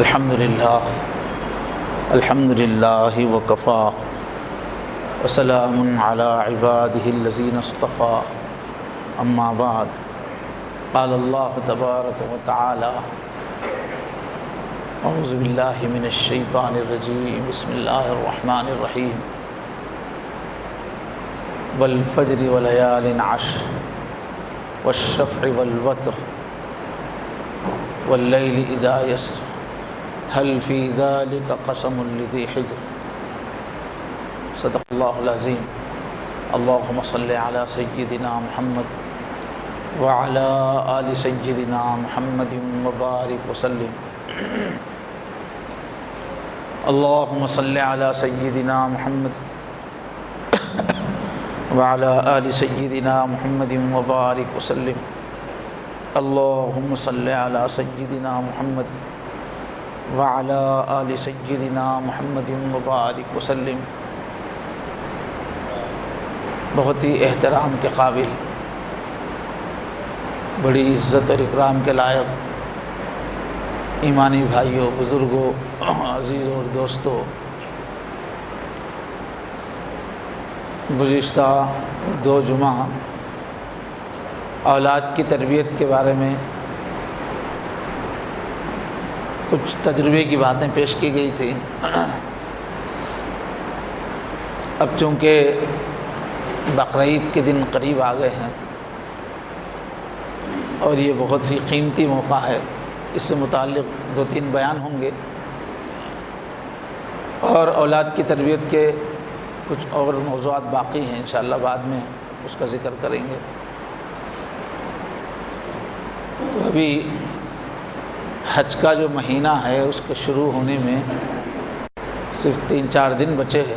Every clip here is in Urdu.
الحمد للہ وکفا وسلام علی عبادہ الذین اصطفى اما بعد قال اللہ تبارک و تعالی اعوذ باللہ من الشیطان الرجیم بسم اللہ الرحمن الرحیم والفجر ولیال عشر والشفع والوتر واللیل اذا یسر هل فی ذلک قسم لذی حجر صدق اللہ العظیم اللہم صلی علی سیدنا محمد وعلی آل سیدنا محمد وبارک وسلم اللہم صلی علی سیدنا محمد وعلی آل سیدنا محمد وبارک وسلم اللہم صلی علی سیدنا محمد وعلی آل سیدنا محمد مبارک وسلم۔ بہت ہی احترام کے قابل، بڑی عزت اور اکرام کے لائق ایمانی بھائیوں، بزرگوں، عزیزوں اور دوستوں، گزشتہ 2 جمعہ اولاد کی تربیت کے بارے میں کچھ تجربے کی باتیں پیش کی گئی تھی۔ اب چونکہ بقرعید کے دن قریب آ گئے ہیں اور یہ بہت ہی قیمتی موقع ہے، اس سے متعلق 2-3 بیان ہوں گے اور اولاد کی تربیت کے کچھ اور موضوعات باقی ہیں، انشاءاللہ بعد میں اس کا ذکر کریں گے۔ تو ابھی حج کا جو مہینہ ہے اس کے شروع ہونے میں صرف 3-4 دن بچے ہیں،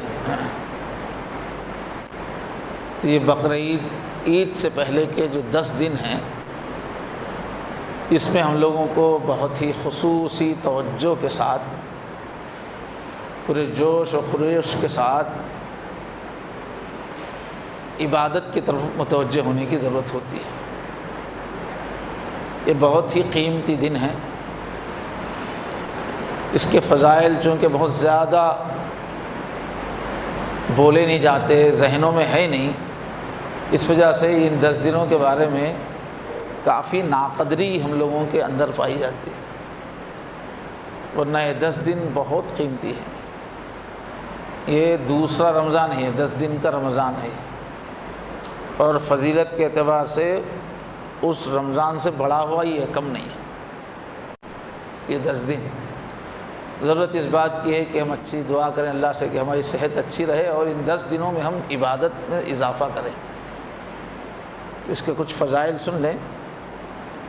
تو یہ بقرعید عید سے پہلے کے جو 10 دن ہیں اس میں ہم لوگوں کو بہت ہی خصوصی توجہ کے ساتھ، پورے جوش و خروش کے ساتھ عبادت کی طرف متوجہ ہونے کی ضرورت ہوتی ہے۔ یہ بہت ہی قیمتی دن ہے، اس کے فضائل چونکہ بہت زیادہ بولے نہیں جاتے، ذہنوں میں ہے نہیں، اس وجہ سے ان 10 دنوں کے بارے میں کافی ناقدری ہم لوگوں کے اندر پائی جاتی ہے، ورنہ یہ 10 دن بہت قیمتی ہے۔ یہ دوسرا رمضان ہے، 10 دن کا رمضان ہے، اور فضیلت کے اعتبار سے اس رمضان سے بڑا ہوا ہی ہے، کم نہیں ہے یہ 10 دن۔ ضرورت اس بات کی ہے کہ ہم اچھی دعا کریں اللہ سے کہ ہماری صحت اچھی رہے اور ان 10 دنوں میں ہم عبادت میں اضافہ کریں۔ اس کے کچھ فضائل سن لیں۔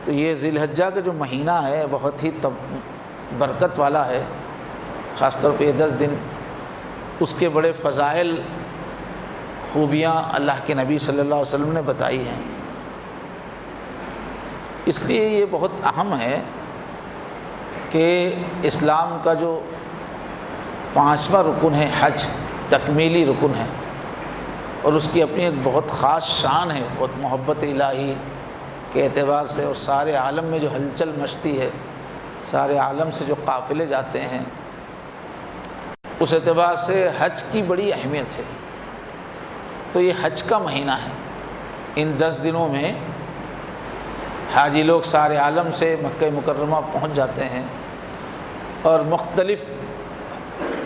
تو یہ ذی الحجہ کا جو مہینہ ہے بہت ہی برکت والا ہے، خاص طور پہ یہ 10 دن، اس کے بڑے فضائل، خوبیاں اللہ کے نبی صلی اللہ علیہ وسلم نے بتائی ہیں۔ اس لیے یہ بہت اہم ہے کہ اسلام کا جو 5واں رکن ہے حج، تکمیلی رکن ہے، اور اس کی اپنی ایک بہت خاص شان ہے، بہت محبت الہی کے اعتبار سے، اور سارے عالم میں جو ہلچل مچتی ہے، سارے عالم سے جو قافلے جاتے ہیں، اس اعتبار سے حج کی بڑی اہمیت ہے۔ تو یہ حج کا مہینہ ہے، ان 10 دنوں میں حاجی لوگ سارے عالم سے مکہ مکرمہ پہنچ جاتے ہیں اور مختلف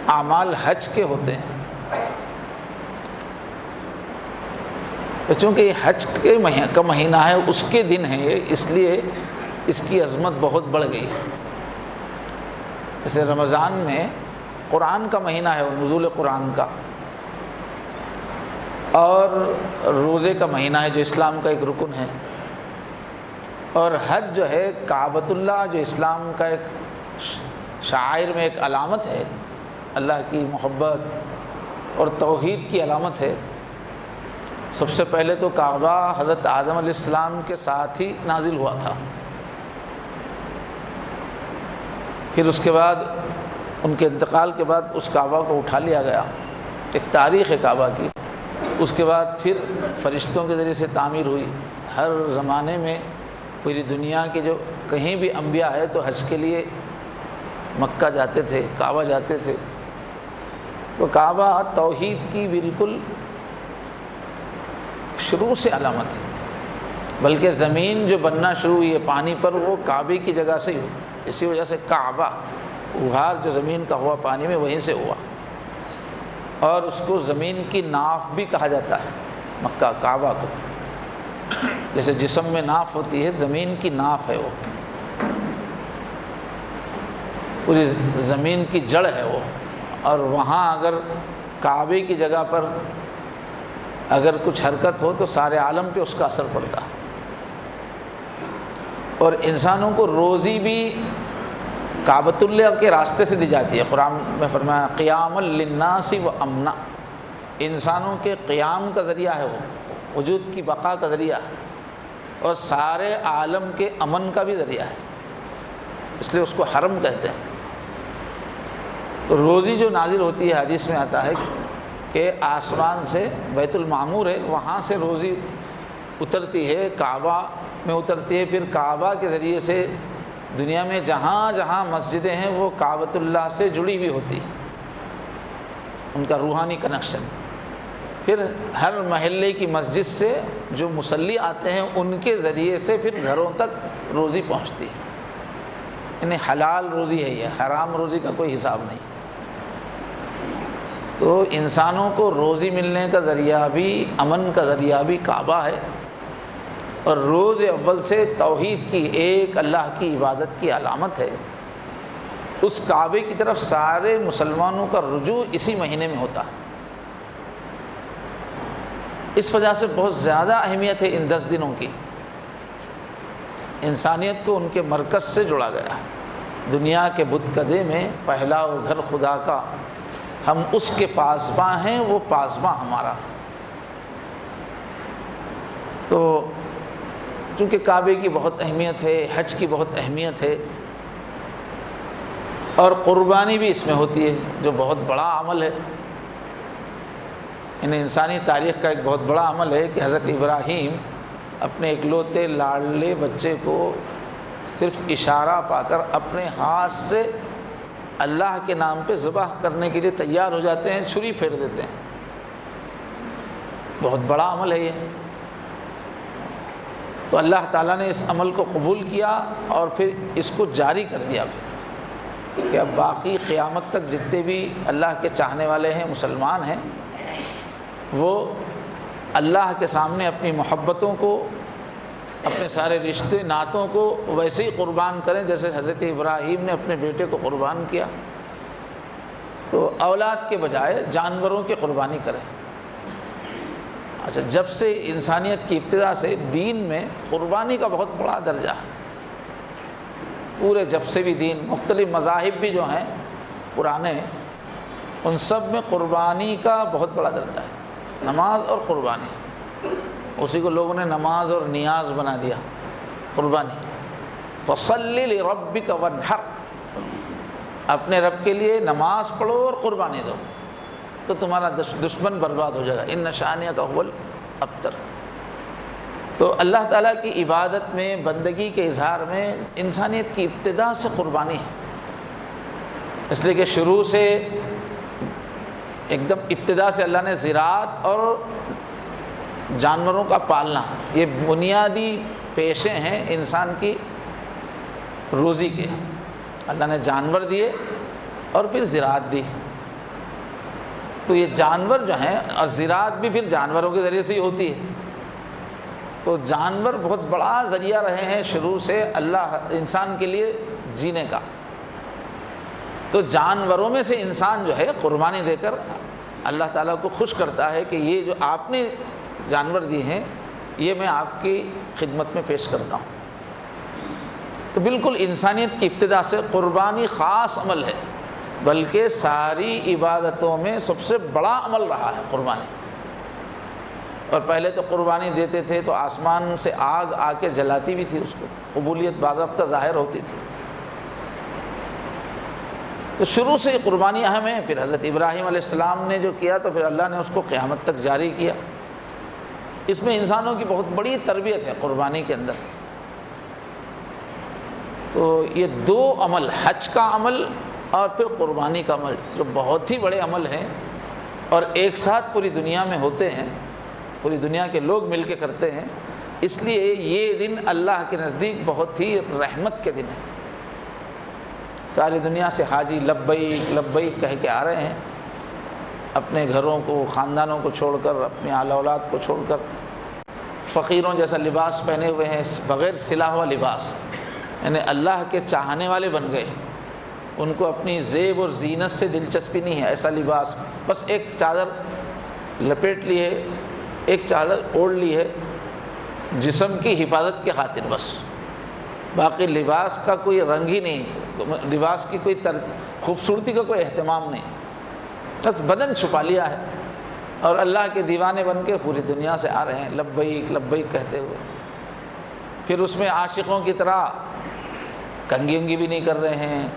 اعمال حج کے ہوتے ہیں۔ تو چونکہ یہ حج کے کا مہینہ ہے، اس کے دن ہے، اس لیے اس کی عظمت بہت بڑھ گئی ہے۔ جیسے رمضان میں قرآن کا مہینہ ہے، نزول قرآن کا، اور روزے کا مہینہ ہے جو اسلام کا ایک رکن ہے، اور حج جو ہے کعبۃ اللہ جو اسلام کا ایک شعائر میں ایک علامت ہے، اللہ کی محبت اور توحید کی علامت ہے۔ سب سے پہلے تو کعبہ حضرت آدم علیہ السلام کے ساتھ ہی نازل ہوا تھا، پھر اس کے بعد ان کے انتقال کے بعد اس کعبہ کو اٹھا لیا گیا، ایک تاریخ ہے کعبہ کی۔ اس کے بعد پھر فرشتوں کے ذریعے سے تعمیر ہوئی۔ ہر زمانے میں پوری دنیا کے جو کہیں بھی انبیاء ہے تو حج کے لیے مکہ جاتے تھے، کعبہ جاتے تھے، تو کعبہ توحید کی بالکل شروع سے علامت ہے، بلکہ زمین جو بننا شروع ہوئی ہے پانی پر وہ کعبے کی جگہ سے ہی ہوئی، اسی وجہ سے کعبہ ابھار جو زمین کا ہوا پانی میں وہیں سے ہوا، اور اس کو زمین کی ناف بھی کہا جاتا ہے مکہ کعبہ کو، جیسے جسم میں ناف ہوتی ہے زمین کی ناف ہے، وہ پوری زمین کی جڑ ہے وہ، اور وہاں اگر کعبے کی جگہ پر اگر کچھ حرکت ہو تو سارے عالم پہ اس کا اثر پڑتا ہے، اور انسانوں کو روزی بھی کعبۃ اللہ کے راستے سے دی جاتی ہے۔ قرآن میں فرمایا قیام للناس و امنا، انسانوں کے قیام کا ذریعہ ہے، وہ وجود کی بقا کا ذریعہ ہے، اور سارے عالم کے امن کا بھی ذریعہ ہے، اس لیے اس کو حرم کہتے ہیں۔ تو روزی جو نازل ہوتی ہے حدیث میں آتا ہے کہ آسمان سے بیت المعمور ہے وہاں سے روزی اترتی ہے، کعبہ میں اترتی ہے، پھر کعبہ کے ذریعے سے دنیا میں جہاں جہاں مسجدیں ہیں وہ کعبۃ اللہ سے جڑی ہوئی ہوتی ہیں، ان کا روحانی کنیکشن، پھر ہر محلے کی مسجد سے جو مصلی آتے ہیں ان کے ذریعے سے پھر گھروں تک روزی پہنچتی ہے، یعنی حلال روزی ہے یہ، حرام روزی کا کوئی حساب نہیں۔ تو انسانوں کو روزی ملنے کا ذریعہ بھی، امن کا ذریعہ بھی کعبہ ہے، اور روز اول سے توحید کی، ایک اللہ کی عبادت کی علامت ہے۔ اس کعبے کی طرف سارے مسلمانوں کا رجوع اسی مہینے میں ہوتا ہے، اس وجہ سے بہت زیادہ اہمیت ہے ان 10 دنوں کی، انسانیت کو ان کے مرکز سے جوڑا گیا ہے۔ دنیا کے بت کدے میں پہلا وہ گھر خدا کا، ہم اس کے پاسباں ہیں، وہ پاسباں ہمارا۔ تو چونکہ کعبے کی بہت اہمیت ہے، حج کی بہت اہمیت ہے، اور قربانی بھی اس میں ہوتی ہے جو بہت بڑا عمل ہے، انسانی تاریخ کا ایک بہت بڑا عمل ہے کہ حضرت ابراہیم اپنے اکلوتے لاڈلے بچے کو صرف اشارہ پا کر اپنے ہاتھ سے اللہ کے نام پہ ذبح کرنے کے لیے تیار ہو جاتے ہیں، چھری پھیر دیتے ہیں، بہت بڑا عمل ہے یہ۔ تو اللہ تعالیٰ نے اس عمل کو قبول کیا اور پھر اس کو جاری کر دیا کہ اب باقی قیامت تک جتنے بھی اللہ کے چاہنے والے ہیں، مسلمان ہیں، وہ اللہ کے سامنے اپنی محبتوں کو، اپنے سارے رشتے ناتوں کو ویسے ہی قربان کریں جیسے حضرت ابراہیم نے اپنے بیٹے کو قربان کیا، تو اولاد کے بجائے جانوروں کی قربانی کریں۔ اچھا، جب سے انسانیت کی ابتدا سے دین میں قربانی کا بہت بڑا درجہ ہے، پورے جب سے بھی دین، مختلف مذاہب بھی جو ہیں پرانے، ان سب میں قربانی کا بہت بڑا درجہ ہے، نماز اور قربانی، اسی کو لوگوں نے نماز اور نیاز بنا دیا، قربانی۔ فَصَلِّ لِرَبِّكَ وَانْحَرْ، اپنے رب کے لیے نماز پڑھو اور قربانی دو تو تمہارا دشمن برباد ہو جائے گا، ان شانیہ کا هو الابتر۔ تو اللہ تعالیٰ کی عبادت میں، بندگی کے اظہار میں انسانیت کی ابتدا سے قربانی ہے، اس لیے کہ شروع سے ایک دم ابتدا سے اللہ نے زراعت اور جانوروں کا پالنا، یہ بنیادی پیشے ہیں انسان کی روزی کے، اللہ نے جانور دیے اور پھر زراعت دی۔ تو یہ جانور جو ہیں، اور زراعت بھی پھر جانوروں کے ذریعے سے ہی ہوتی ہے، تو جانور بہت بڑا ذریعہ رہے ہیں شروع سے اللہ انسان کے لیے جینے کا۔ تو جانوروں میں سے انسان جو ہے قربانی دے کر اللہ تعالیٰ کو خوش کرتا ہے کہ یہ جو آپ نے جانور دیے ہیں یہ میں آپ کی خدمت میں پیش کرتا ہوں۔ تو بالکل انسانیت کی ابتدا سے قربانی خاص عمل ہے، بلکہ ساری عبادتوں میں سب سے بڑا عمل رہا ہے قربانی۔ اور پہلے تو قربانی دیتے تھے تو آسمان سے آگ آ کے جلاتی بھی تھی، اس کو قبولیت باضابطہ ظاہر ہوتی تھی۔ تو شروع سے قربانی اہم ہے، پھر حضرت ابراہیم علیہ السلام نے جو کیا تو پھر اللہ نے اس کو قیامت تک جاری کیا۔ اس میں انسانوں کی بہت بڑی تربیت ہے قربانی کے اندر۔ تو یہ دو عمل، حج کا عمل اور پھر قربانی کا عمل، جو بہت ہی بڑے عمل ہیں اور ایک ساتھ پوری دنیا میں ہوتے ہیں، پوری دنیا کے لوگ مل کے کرتے ہیں، اس لیے یہ دن اللہ کے نزدیک بہت ہی رحمت کے دن ہے۔ ساری دنیا سے حاجی لبیک لبیک کہہ کے آ رہے ہیں، اپنے گھروں کو، خاندانوں کو چھوڑ کر، اپنے اہل اولاد کو چھوڑ کر، فقیروں جیسا لباس پہنے ہوئے ہیں، بغیر سلا ہوا لباس، یعنی اللہ کے چاہنے والے بن گئے۔ ان کو اپنی زیب اور زینت سے دلچسپی نہیں ہے، ایسا لباس، بس ایک چادر لپیٹ لی ہے، ایک چادر اوڑھ لی ہے جسم کی حفاظت کی خاطر، بس باقی لباس کا کوئی رنگ ہی نہیں، لباس کی کوئی خوبصورتی کا کوئی اہتمام نہیں، بس بدن چھپا لیا ہے، اور اللہ کے دیوانے بن کے پوری دنیا سے آ رہے ہیں لبیک لبیک کہتے ہوئے۔ پھر اس میں عاشقوں کی طرح کنگھی انگھی بھی نہیں کر رہے ہیں،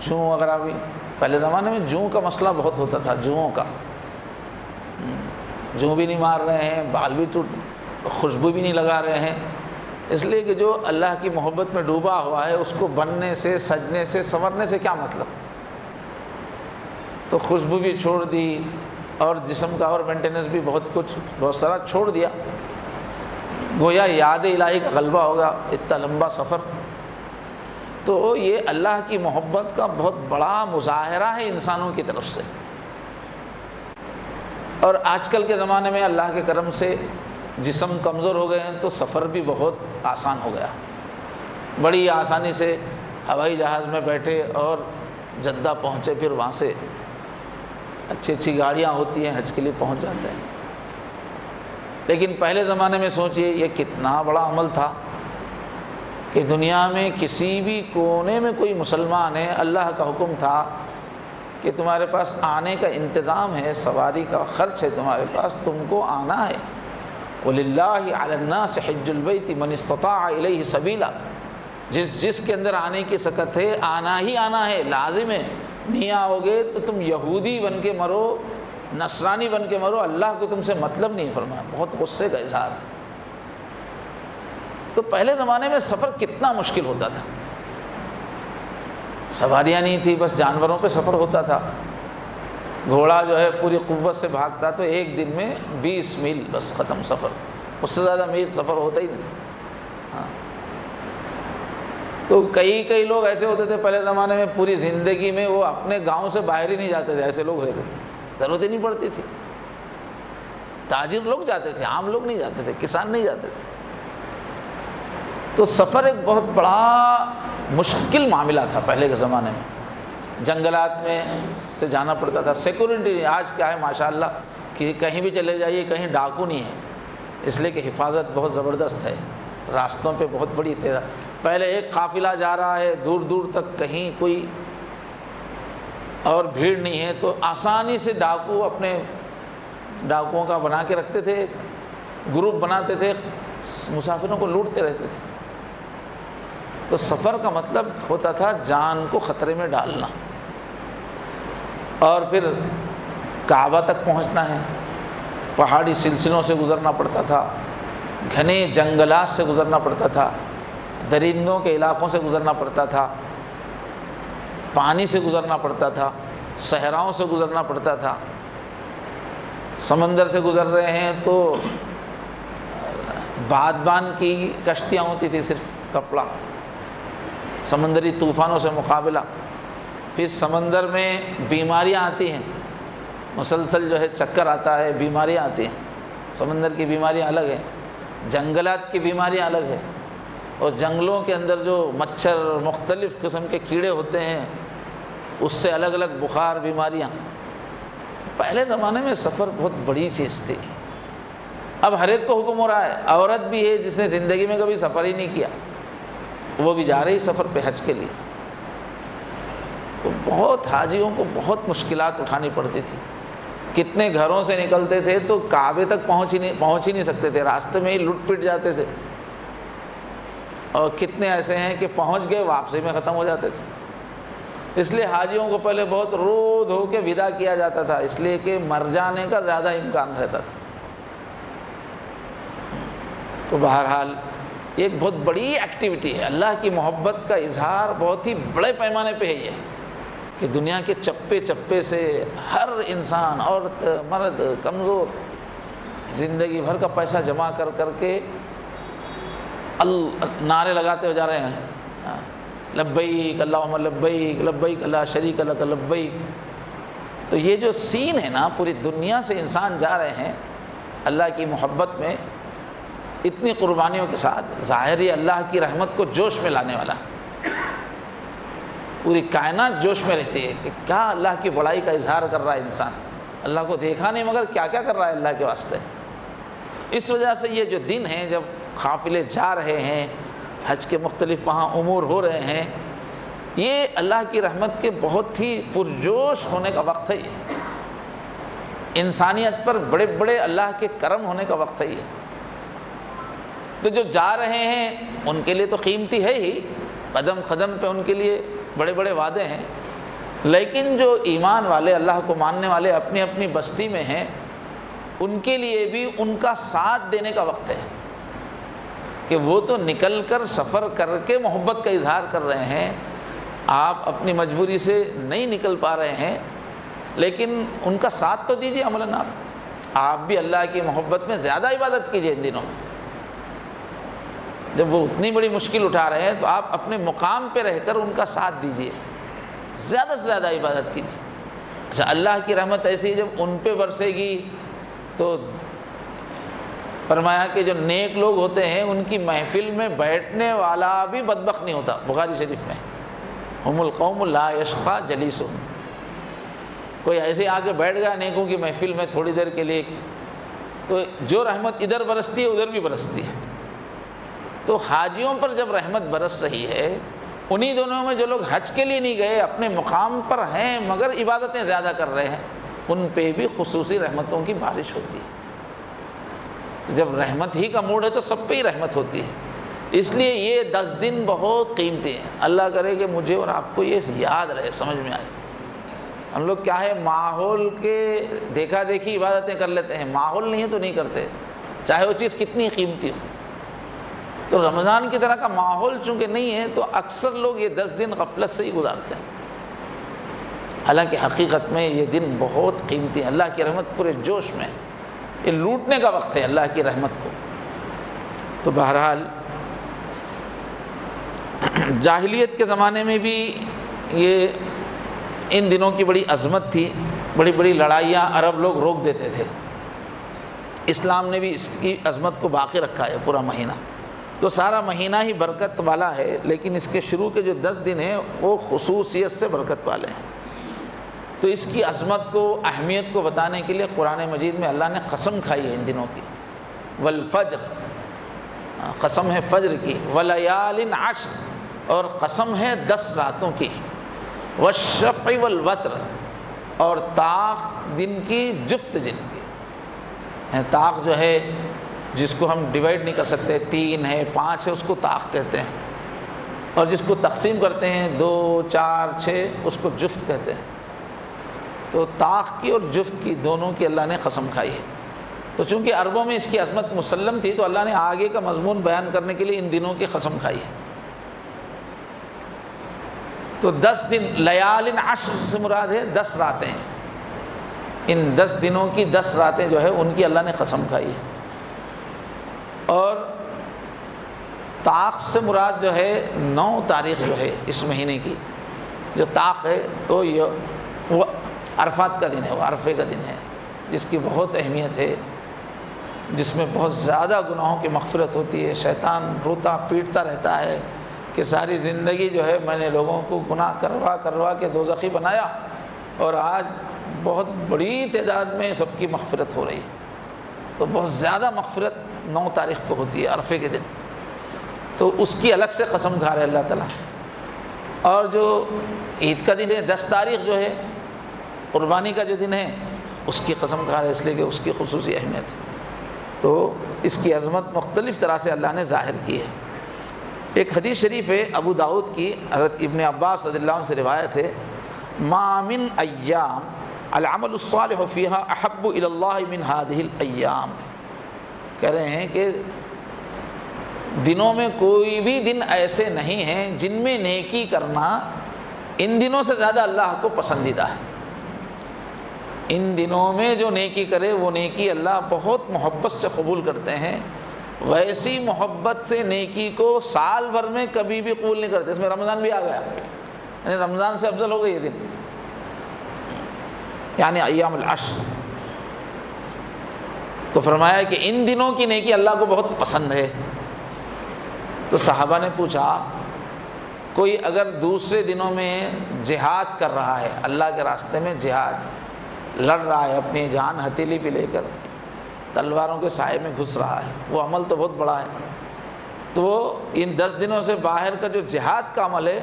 جوں وغیرہ بھی، پہلے زمانے میں جوں کا مسئلہ بہت ہوتا تھا، جوؤں کا، جوں بھی نہیں مار رہے ہیں، بال بھی خوشبو بھی نہیں لگا رہے ہیں، اس لیے کہ جو اللہ کی محبت میں ڈوبا ہوا ہے اس کو بننے سے، سجنے سے، سنورنے سے کیا مطلب؟ تو خوشبو بھی چھوڑ دی اور جسم کا اور مینٹیننس بھی بہت سارا چھوڑ دیا، گویا یاد الہی کا غلبہ ہوگا، اتنا لمبا سفر۔ تو یہ اللہ کی محبت کا بہت بڑا مظاہرہ ہے انسانوں کی طرف سے۔ اور آج کل کے زمانے میں اللہ کے کرم سے جسم کمزور ہو گئے ہیں تو سفر بھی بہت آسان ہو گیا، بڑی آسانی سے ہوائی جہاز میں بیٹھے اور جدہ پہنچے، پھر وہاں سے اچھی اچھی گاڑیاں ہوتی ہیں، حج کے لیے پہنچ جاتے ہیں۔ لیکن پہلے زمانے میں سوچئے یہ کتنا بڑا عمل تھا کہ دنیا میں کسی بھی کونے میں کوئی مسلمان ہے، اللہ کا حکم تھا کہ تمہارے پاس آنے کا انتظام ہے، سواری کا خرچ ہے تمہارے پاس، تم کو آنا ہے۔ وَلِلَّهِ عَلَى النَّاسِ حِجُّ الْبَيْتِ مَنِ اسْتَطَاعَ إِلَيْهِ سَبِيلًا، جس کے اندر آنے کی سکت ہے، آنا ہی آنا ہے، لازم ہے۔ نہیں آؤ گے تو تم یہودی بن کے مرو، نصرانی بن کے مرو، اللہ کو تم سے مطلب نہیں فرمایا۔ بہت غصے کا اظہار۔ تو پہلے زمانے میں سفر کتنا مشکل ہوتا تھا، سواریاں نہیں تھی، بس جانوروں پہ سفر ہوتا تھا۔ گھوڑا جو ہے پوری قوت سے بھاگتا تو ایک دن میں 20 میل بس ختم سفر، اس سے زیادہ میل سفر ہوتا ہی نہیں۔ ہاں، تو کئی لوگ ایسے ہوتے تھے پہلے زمانے میں، پوری زندگی میں وہ اپنے گاؤں سے باہر ہی نہیں جاتے تھے، ایسے لوگ رہتے تھے، ضرورت ہی نہیں پڑتی تھی۔ تاجر لوگ جاتے تھے، عام لوگ نہیں جاتے تھے، کسان نہیں جاتے تھے۔ تو سفر ایک بہت بڑا مشکل معاملہ تھا پہلے کے زمانے میں، جنگلات میں سے جانا پڑتا تھا، سیکورٹی نہیں۔ آج کیا ہے ماشاءاللہ کہ کہیں بھی چلے جائیے کہیں ڈاکو نہیں ہے، اس لیے کہ حفاظت بہت زبردست ہے، راستوں پہ بہت بڑی تعداد۔ پہلے ایک قافلہ جا رہا ہے دور دور تک، کہیں کوئی اور بھیڑ نہیں ہے تو آسانی سے ڈاکو اپنے ڈاکوؤں کا بنا کے رکھتے تھے، گروپ بناتے تھے، مسافروں کو لوٹتے رہتے تھے۔ تو سفر کا مطلب ہوتا تھا جان کو خطرے میں ڈالنا، اور پھر کعبہ تک پہنچنا ہے، پہاڑی سلسلوں سے گزرنا پڑتا تھا، گھنے جنگلات سے گزرنا پڑتا تھا، درندوں کے علاقوں سے گزرنا پڑتا تھا، پانی سے گزرنا پڑتا تھا، صحراؤں سے گزرنا پڑتا تھا۔ سمندر سے گزر رہے ہیں تو بادبان کی کشتیاں ہوتی تھی، صرف کپڑا، سمندری طوفانوں سے مقابلہ۔ پھر سمندر میں بیماریاں آتی ہیں، مسلسل جو ہے چکر آتا ہے، بیماریاں آتی ہیں، سمندر کی بیماریاں الگ ہیں، جنگلات کی بیماریاں الگ ہیں، اور جنگلوں کے اندر جو مچھر مختلف قسم کے کیڑے ہوتے ہیں اس سے الگ الگ بخار بیماریاں۔ پہلے زمانے میں سفر بہت بڑی چیز تھی۔ اب ہر ایک کو حکم ہو رہا ہے، عورت بھی ہے جس نے زندگی میں کبھی سفر ہی نہیں کیا، وہ بھی جا رہی سفر پہ حج کے لیے۔ تو بہت حاجیوں کو بہت مشکلات اٹھانی پڑتی تھی، کتنے گھروں سے نکلتے تھے تو کعبے تک پہنچ ہی نہیں سکتے تھے، راستے میں ہی لٹ پٹ جاتے تھے، اور کتنے ایسے ہیں کہ پہنچ گئے واپسی میں ختم ہو جاتے تھے۔ اس لیے حاجیوں کو پہلے بہت رو دھو کے ودا کیا جاتا تھا، اس لیے کہ مر جانے کا زیادہ امکان رہتا تھا۔ تو بہرحال یہ ایک بہت بڑی ایکٹیویٹی ہے، اللہ کی محبت کا اظہار بہت ہی بڑے پیمانے پہ ہے یہ، کہ دنیا کے چپے چپے سے ہر انسان، عورت، مرد، کمزور، زندگی بھر کا پیسہ جمع کر کر کے نعرے لگاتے ہو جا رہے ہیں، لبیک اللہم لبیک، لبیک لا شریک لک لبیک۔ تو یہ جو سین ہے نا، پوری دنیا سے انسان جا رہے ہیں اللہ کی محبت میں اتنی قربانیوں کے ساتھ، ظاہر یہ اللہ کی رحمت کو جوش میں لانے والا، پوری کائنات جوش میں رہتی ہے کہ کیا اللہ کی بڑائی کا اظہار کر رہا ہے انسان، اللہ کو دیکھا نہیں مگر کیا کیا کر رہا ہے اللہ کے واسطے۔ اس وجہ سے یہ جو دن ہیں جب قافلے جا رہے ہیں، حج کے مختلف وہاں امور ہو رہے ہیں، یہ اللہ کی رحمت کے بہت ہی پرجوش ہونے کا وقت ہے، یہ انسانیت پر بڑے بڑے اللہ کے کرم ہونے کا وقت ہے یہ۔ تو جو جا رہے ہیں ان کے لیے تو قیمتی ہے ہی، قدم قدم پہ ان کے لیے بڑے بڑے وعدے ہیں، لیکن جو ایمان والے، اللہ کو ماننے والے اپنی اپنی بستی میں ہیں، ان کے لیے بھی ان کا ساتھ دینے کا وقت ہے کہ وہ تو نکل کر سفر کر کے محبت کا اظہار کر رہے ہیں، آپ اپنی مجبوری سے نہیں نکل پا رہے ہیں، لیکن ان کا ساتھ تو دیجیے عملاً، آپ بھی اللہ کی محبت میں زیادہ عبادت کیجیے ان دنوں میں۔ جب وہ اتنی بڑی مشکل اٹھا رہے ہیں تو آپ اپنے مقام پہ رہ کر ان کا ساتھ دیجیے، زیادہ سے زیادہ عبادت کیجیے۔ اچھا، اللہ کی رحمت ایسی ہے جب ان پہ برسے گی تو فرمایا کہ جو نیک لوگ ہوتے ہیں ان کی محفل میں بیٹھنے والا بھی بدبخت نہیں ہوتا، بخاری شریف میں، ہم القوم لا یشقی جلیسہم، کوئی ایسے آ کے بیٹھ گیا نیکوں کی محفل میں تھوڑی دیر کے لیے تو جو رحمت ادھر برستی ہے ادھر بھی برستی ہے۔ تو حاجیوں پر جب رحمت برس رہی ہے، انہی دونوں میں جو لوگ حج کے لیے نہیں گئے، اپنے مقام پر ہیں مگر عبادتیں زیادہ کر رہے ہیں، ان پہ بھی خصوصی رحمتوں کی بارش ہوتی ہے۔ جب رحمت ہی کا موڈ ہے تو سب پہ ہی رحمت ہوتی ہے، اس لیے یہ 10 دن بہت قیمتی ہیں۔ اللہ کرے کہ مجھے اور آپ کو یہ یاد رہے، سمجھ میں آئے۔ ہم لوگ کیا ہے، ماحول کے دیکھا دیکھی عبادتیں کر لیتے ہیں، ماحول نہیں ہے تو نہیں کرتے، چاہے وہ چیز کتنی قیمتی ہو۔ تو رمضان کی طرح کا ماحول چونکہ نہیں ہے تو اکثر لوگ یہ 10 دن غفلت سے ہی گزارتے ہیں، حالانکہ حقیقت میں یہ دن بہت قیمتی ہے، اللہ کی رحمت پورے جوش میں، یہ لوٹنے کا وقت ہے اللہ کی رحمت کو۔ تو بہرحال جاہلیت کے زمانے میں بھی یہ ان دنوں کی بڑی عظمت تھی، بڑی بڑی لڑائیاں عرب لوگ روک دیتے تھے، اسلام نے بھی اس کی عظمت کو باقی رکھا ہے پورا مہینہ۔ تو سارا مہینہ ہی برکت والا ہے، لیکن اس کے شروع کے جو 10 دن ہیں وہ خصوصیت سے برکت والے ہیں۔ تو اس کی عظمت کو، اہمیت کو بتانے کے لیے قرآن مجید میں اللہ نے قسم کھائی ہے ان دنوں کی، والفجر، قسم ہے فجر کی، ولیال عشر، اور قسم ہے 10 راتوں کی، والشفع والوتر، اور طاق دن کی، جفت جن کی۔ طاق جو ہے جس کو ہم ڈیوائڈ نہیں کر سکتے، 3 ہے 5 ہے، اس کو طاق کہتے ہیں، اور جس کو تقسیم کرتے ہیں 2 4 6 اس کو جفت کہتے ہیں۔ تو طاق کی اور جفت کی دونوں کی اللہ نے قسم کھائی ہے۔ تو چونکہ عربوں میں اس کی عظمت مسلم تھی تو اللہ نے آگے کا مضمون بیان کرنے کے لیے ان دنوں کی قسم کھائی ہے۔ تو 10 دن، لیال عشر سے مراد ہے 10 راتیں، ان 10 دنوں کی 10 راتیں جو ہے ان کی اللہ نے قسم کھائی ہے۔ اور طاق سے مراد جو ہے 9 تاریخ جو ہے اس مہینے کی، جو طاق ہے تو وہ عرفات کا دن ہے، وہ عرفے کا دن ہے، جس کی بہت اہمیت ہے، جس میں بہت زیادہ گناہوں کی مغفرت ہوتی ہے۔ شیطان روتا پیٹتا رہتا ہے کہ ساری زندگی جو ہے میں نے لوگوں کو گناہ کروا کروا کے دوزخی بنایا، اور آج بہت بڑی تعداد میں سب کی مغفرت ہو رہی ہے۔ تو بہت زیادہ مغفرت 9 تاریخ کو ہوتی ہے، عرفے کے دن، تو اس کی الگ سے قسم کھا رہے اللہ تعالیٰ۔ اور جو عید کا دن ہے 10 تاریخ جو ہے، قربانی کا جو دن ہے، اس کی قسم کھا رہے اس لیے کہ اس کی خصوصی اہمیت ہے۔ تو اس کی عظمت مختلف طرح سے اللہ نے ظاہر کی ہے۔ ایک حدیث شریف ہے ابو داؤد کی، حضرت ابن عباس رضی اللہ عنہ سے روایت ہے، ما من ایام العمل الصالح فیہا احب الی اللہ من ہذہ الایام، کہہ رہے ہیں کہ دنوں میں کوئی بھی دن ایسے نہیں ہیں جن میں نیکی کرنا ان دنوں سے زیادہ اللہ کو پسندیدہ ہے۔ ان دنوں میں جو نیکی کرے وہ نیکی اللہ بہت محبت سے قبول کرتے ہیں، ویسی محبت سے نیکی کو سال بھر میں کبھی بھی قبول نہیں کرتے۔ اس میں رمضان بھی آ گیا، یعنی رمضان سے افضل ہو گئی یہ دن، یعنی ایام العشر۔ تو فرمایا کہ ان دنوں کی نیکی اللہ کو بہت پسند ہے۔ تو صحابہ نے پوچھا کوئی اگر دوسرے دنوں میں جہاد کر رہا ہے، اللہ کے راستے میں جہاد لڑ رہا ہے، اپنی جان ہتھیلی پہ لے کر تلواروں کے سائے میں گھس رہا ہے، وہ عمل تو بہت بڑا ہے، تو ان 10 دنوں سے باہر کا جو جہاد کا عمل ہے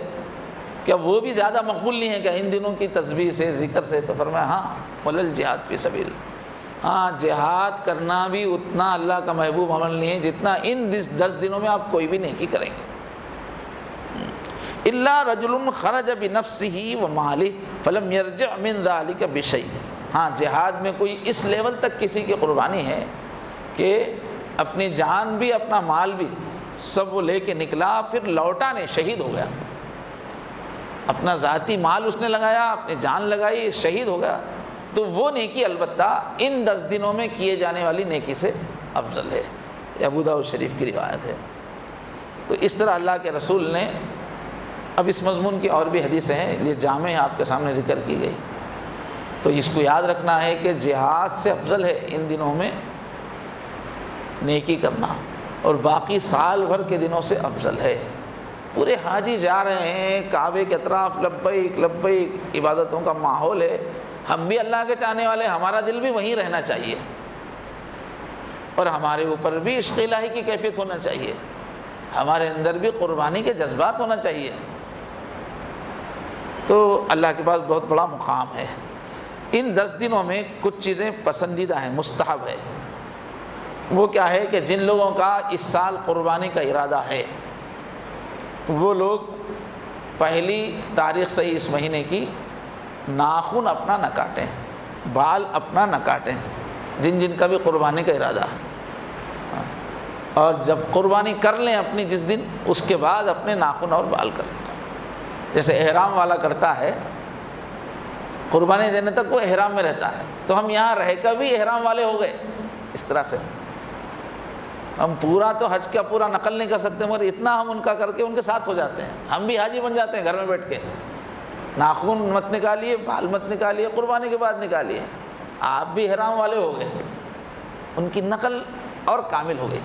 کیا وہ بھی زیادہ مقبول نہیں ہے کیا ان دنوں کی تسبیح سے، ذکر سے؟ تو فرمایا ہاں، ولل جہاد فی سبیل، ہاں جہاد کرنا بھی اتنا اللہ کا محبوب عمل نہیں ہے جتنا ان 10 دنوں میں آپ کوئی بھی نیکی کریں گے۔ الا رجل خرج بنفسه وماله فلم يرجع من ذلك بشيء، ہاں جہاد میں کوئی اس لیول تک کسی کی قربانی ہے کہ اپنی جان بھی اپنا مال بھی سب وہ لے کے نکلا، پھر لوٹا نہیں، شہید ہو گیا، اپنا ذاتی مال اس نے لگایا، اپنی جان لگائی، شہید ہو گیا، تو وہ نیکی البتہ ان 10 دنوں میں کیے جانے والی نیکی سے افضل ہے۔ یہ ابو داؤد شریف کی روایت ہے۔ تو اس طرح اللہ کے رسول نے، اب اس مضمون کی اور بھی حدیثیں ہیں، یہ جامع آپ کے سامنے ذکر کی گئی، تو اس کو یاد رکھنا ہے کہ جہاد سے افضل ہے ان دنوں میں نیکی کرنا، اور باقی سال بھر کے دنوں سے افضل ہے۔ پورے حاجی جا رہے ہیں کعبے کے اطراف، لبیک لبیک عبادتوں کا ماحول ہے، ہم بھی اللہ کے چاہنے والے، ہمارا دل بھی وہیں رہنا چاہیے، اور ہمارے اوپر بھی عشق الہی کی کیفیت ہونا چاہیے، ہمارے اندر بھی قربانی کے جذبات ہونا چاہیے، تو اللہ کے پاس بہت بڑا مقام ہے۔ ان 10 دنوں میں کچھ چیزیں پسندیدہ ہیں، مستحب ہے۔ وہ کیا ہے کہ جن لوگوں کا اس سال قربانی کا ارادہ ہے وہ لوگ پہلی تاریخ سے ہی اس مہینے کی ناخن اپنا نہ کاٹیں، بال اپنا نہ کاٹیں، جن جن کا بھی قربانی کا ارادہ ہے، اور جب قربانی کر لیں اپنی جس دن، اس کے بعد اپنے ناخن اور بال کر لیں، جیسے احرام والا کرتا ہے، قربانی دینے تک وہ احرام میں رہتا ہے، تو ہم یہاں رہ کر بھی احرام والے ہو گئے۔ اس طرح سے ہم پورا تو حج کا پورا نقل نہیں کر سکتے، مگر اتنا ہم ان کا کر کے ان کے ساتھ ہو جاتے ہیں، ہم بھی حاجی بن جاتے ہیں گھر میں بیٹھ کے۔ ناخن مت نکالیے، بال مت نکالیے، قربانی کے بعد نکالیے، آپ بھی احرام والے ہو گئے، ان کی نقل اور کامل ہو گئی۔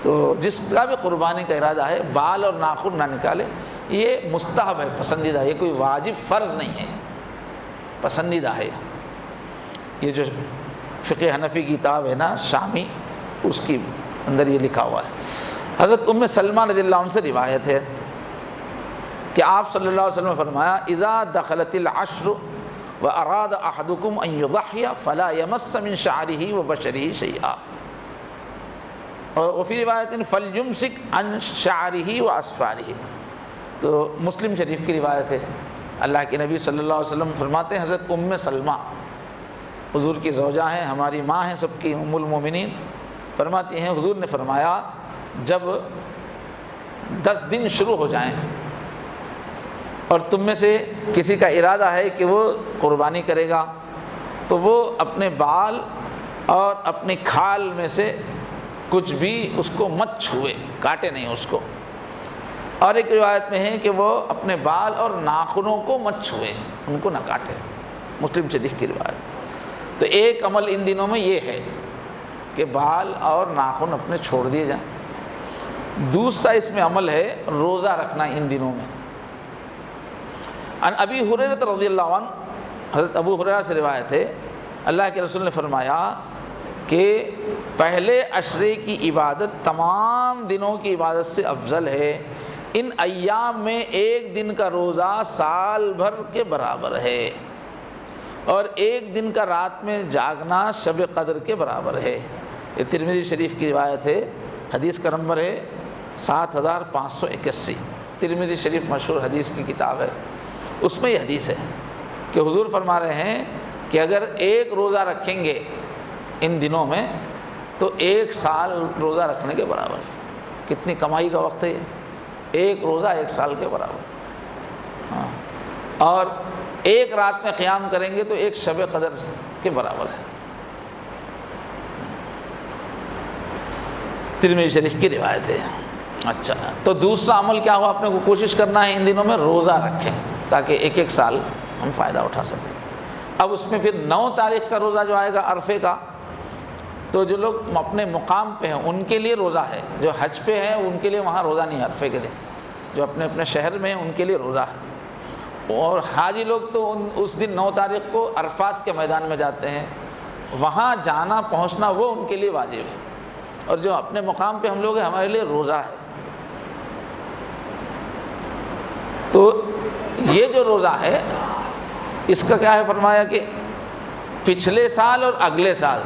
تو جس کا بھی قربانی کا ارادہ ہے بال اور ناخن نہ نکالے، یہ مستحب ہے، پسندیدہ، یہ کوئی واجب فرض نہیں ہے، پسندیدہ ہے۔ یہ جو فقہ حنفی کی کتاب ہے نا شامی، اس کی اندر یہ لکھا ہوا ہے۔ حضرت ام سلمہ رضی اللہ عنہ سے روایت ہے کہ آپ صلی اللہ علیہ وسلم نے فرمایا اذا دخلت العشر واراد احدکم ان یضحی فلا یمس من شعره وبشره شیئا، اور وفی روایت فلیمسک عن شعره واظفاره۔ تو مسلم شریف کی روایت ہے، اللہ کے نبی صلی اللہ علیہ وسلم فرماتے ہیں، حضرت ام سلمہ حضور کی زوجہ ہیں، ہماری ماں ہیں سب کی، ام المومنین، فرماتی ہیں حضور نے فرمایا جب 10 دن شروع ہو جائیں اور تم میں سے کسی کا ارادہ ہے کہ وہ قربانی کرے گا، تو وہ اپنے بال اور اپنی کھال میں سے کچھ بھی اس کو مت چھوئے، کاٹے نہیں اس کو، اور ایک روایت میں ہے کہ وہ اپنے بال اور ناخنوں کو مت چھوئے، ان کو نہ کاٹے، مسلم شریف کی روایت۔ تو ایک عمل ان دنوں میں یہ ہے کہ بال اور ناخن اپنے چھوڑ دیے جائیں۔ دوسرا اس میں عمل ہے روزہ رکھنا ان دنوں میں۔ عن ابی ہریرہ رضی اللہ عنہ، حضرت ابو ہریرہ سے روایت ہے، اللہ کے رسول نے فرمایا کہ پہلے عشرے کی عبادت تمام دنوں کی عبادت سے افضل ہے، ان ایام میں ایک دن کا روزہ سال بھر کے برابر ہے، اور ایک دن کا رات میں جاگنا شب قدر کے برابر ہے۔ یہ ترمذی شریف کی روایت ہے، حدیث کا نمبر ہے 7581۔ ترمذی شریف مشہور حدیث کی کتاب ہے، اس میں یہ حدیث ہے کہ حضور فرما رہے ہیں کہ اگر ایک روزہ رکھیں گے ان دنوں میں تو 1 سال روزہ رکھنے کے برابر ہے۔ کتنی کمائی کا وقت ہے یہ، ایک روزہ 1 سال کے برابر، ہاں، اور ایک رات میں قیام کریں گے تو ایک شب قدر کے برابر ہے۔ ترمذی شریف کی روایت ہے۔ اچھا، تو دوسرا عمل کیا ہوا، اپنے کو کوشش کرنا ہے ان دنوں میں روزہ رکھیں تاکہ 1 سال ہم فائدہ اٹھا سکیں۔ اب اس میں پھر 9 تاریخ کا روزہ جو آئے گا عرفے کا، تو جو لوگ اپنے مقام پہ ہیں ان کے لیے روزہ ہے، جو حج پہ ہیں ان کے لیے وہاں روزہ نہیں ہے عرفے کے دن، جو اپنے اپنے شہر میں ہیں ان کے لیے روزہ ہے۔ اور حاجی لوگ تو اس دن 9 تاریخ کو عرفات کے میدان میں جاتے ہیں، وہاں جانا پہنچنا وہ ان کے لیے واجب ہے، اور جو اپنے مقام پہ ہم لوگ ہیں ہمارے لیے روزہ ہے۔ تو یہ جو روزہ ہے اس کا کیا ہے، فرمایا کہ پچھلے سال اور اگلے سال،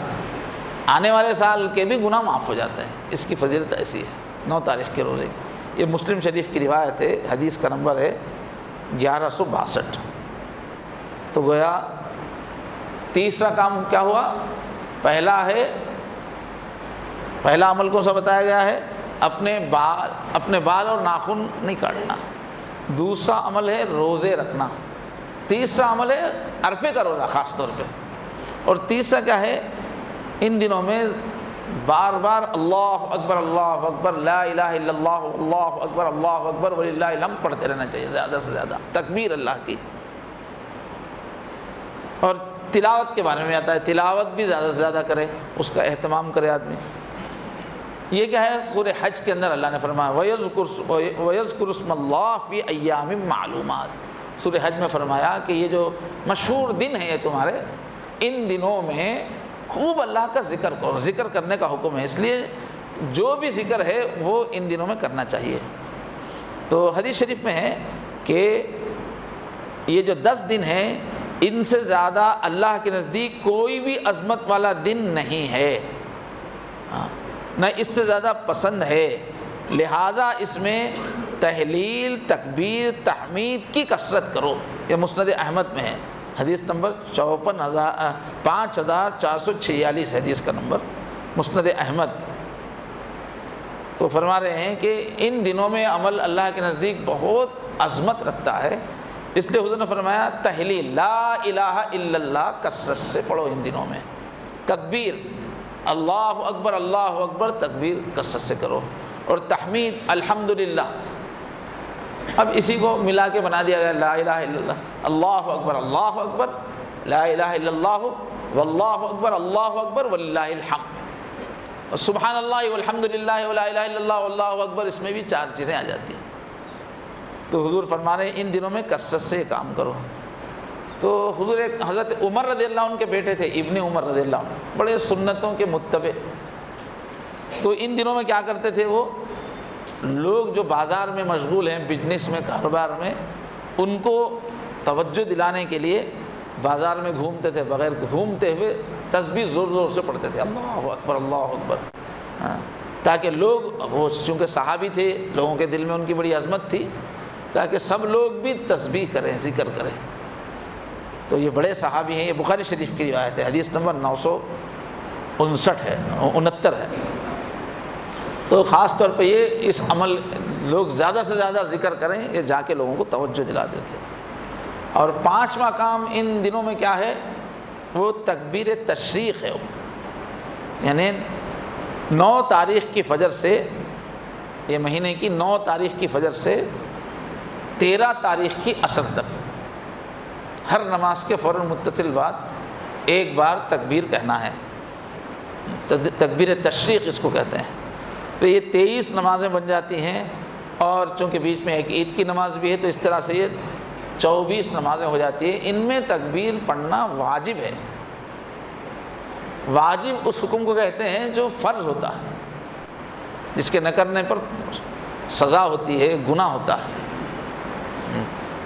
آنے والے سال کے بھی گناہ معاف ہو جاتے ہیں، اس کی فضیلت ایسی ہے 9 تاریخ کے روزے کی۔ یہ مسلم شریف کی روایت ہے، حدیث کا نمبر ہے 1162۔ تو گویا تیسرا کام کیا ہوا، پہلا عمل کون سا بتایا گیا ہے، اپنے بال اور ناخن نہیں کاٹنا، دوسرا عمل ہے روزے رکھنا، تیسرا عمل ہے عرفے کا روزہ خاص طور پہ، اور تیسرا کیا ہے، ان دنوں میں بار بار اللہ اکبر لا الہ الا اللہ اکبر وللہ الحمد پڑھتے رہنا چاہیے، زیادہ سے زیادہ تکبیر اللہ کی۔ اور تلاوت کے بارے میں آتا ہے، تلاوت بھی زیادہ سے زیادہ کرے، اس کا اہتمام کرے آدمی۔ یہ کیا ہے، سورہ حج کے اندر اللہ نے فرمایا وَيَذْكُرُ اسْمَ اللَّهِ فِي أَيَّامٍ مَعْلُومَاتٍ، سورہ حج میں فرمایا کہ یہ جو مشہور دن ہیں یہ تمہارے، ان دنوں میں خوب اللہ کا ذکر کرو، ذکر کرنے کا حکم ہے، اس لیے جو بھی ذکر ہے وہ ان دنوں میں کرنا چاہیے۔ تو حدیث شریف میں ہے کہ یہ جو 10 دن ہیں ان سے زیادہ اللہ کے نزدیک کوئی بھی عظمت والا دن نہیں ہے، نہ اس سے زیادہ پسند ہے، لہٰذا اس میں تہلیل، تکبیر، تحمید کی کثرت کرو۔ یہ مسند احمد میں ہے، حدیث نمبر 5446 حدیث کا نمبر، مسند احمد۔ تو فرما رہے ہیں کہ ان دنوں میں عمل اللہ کے نزدیک بہت عظمت رکھتا ہے، اس لیے حضور نے فرمایا تحلیل لا الہ الا اللہ کثرت سے پڑھو ان دنوں میں، تکبیر اللہ اکبر تکبیر کثرت سے کرو، اور تحمید الحمدللہ۔ اب اسی کو ملا کے بنا دیا گیا لا الہ الا اللہ، اللہ اکبر لا الہ الا اللہ، واللہ اکبر وللہ الحمد، اور سبحان اللہ والحمدللہ ولا الہ الا اللہ واللہ اکبر، اس میں بھی 4 چیزیں آ جاتی ہیں۔ تو حضور فرما رہے ہیں ان دنوں میں کثرت سے کام کرو۔ تو حضور ایک حضرت عمر رضی اللہ عنہ کے بیٹے تھے، ابن عمر رضی اللہ عنہ، بڑے سنتوں کے متبع۔ تو ان دنوں میں کیا کرتے تھے، وہ لوگ جو بازار میں مشغول ہیں، بزنس میں، کاروبار میں، ان کو توجہ دلانے کے لیے بازار میں گھومتے تھے، بغیر گھومتے ہوئے تسبیح زور زور سے پڑھتے تھے، اللہ اکبر، تاکہ لوگ، وہ چونکہ صحابی تھے، لوگوں کے دل میں ان کی بڑی عظمت تھی، تاکہ سب لوگ بھی تسبیح کریں، ذکر کریں۔ تو یہ بڑے صحابی ہیں، یہ بخاری شریف کی روایت ہے، حدیث نمبر 959 ہے۔ تو خاص طور پہ یہ اس عمل لوگ زیادہ سے زیادہ ذکر کریں، یہ جا کے لوگوں کو توجہ دلاتے تھے۔ اور 5واں کام ان دنوں میں کیا ہے، وہ تکبیر تشریق ہے، یعنی 9 تاریخ کی فجر سے، یہ مہینے کی 9 تاریخ کی فجر سے 13 تاریخ کی عصر تک، ہر نماز کے فوراً متصل بعد ایک بار تکبیر کہنا ہے، تکبیر تشریق اس کو کہتے ہیں۔ تو یہ 23 نمازیں بن جاتی ہیں، اور چونکہ بیچ میں ایک عید کی نماز بھی ہے، تو اس طرح سے یہ 24 نمازیں ہو جاتی ہیں۔ ان میں تکبیر پڑھنا واجب ہے۔ واجب اس حکم کو کہتے ہیں جو فرض ہوتا ہے، جس کے نہ کرنے پر سزا ہوتی ہے، گناہ ہوتا ہے۔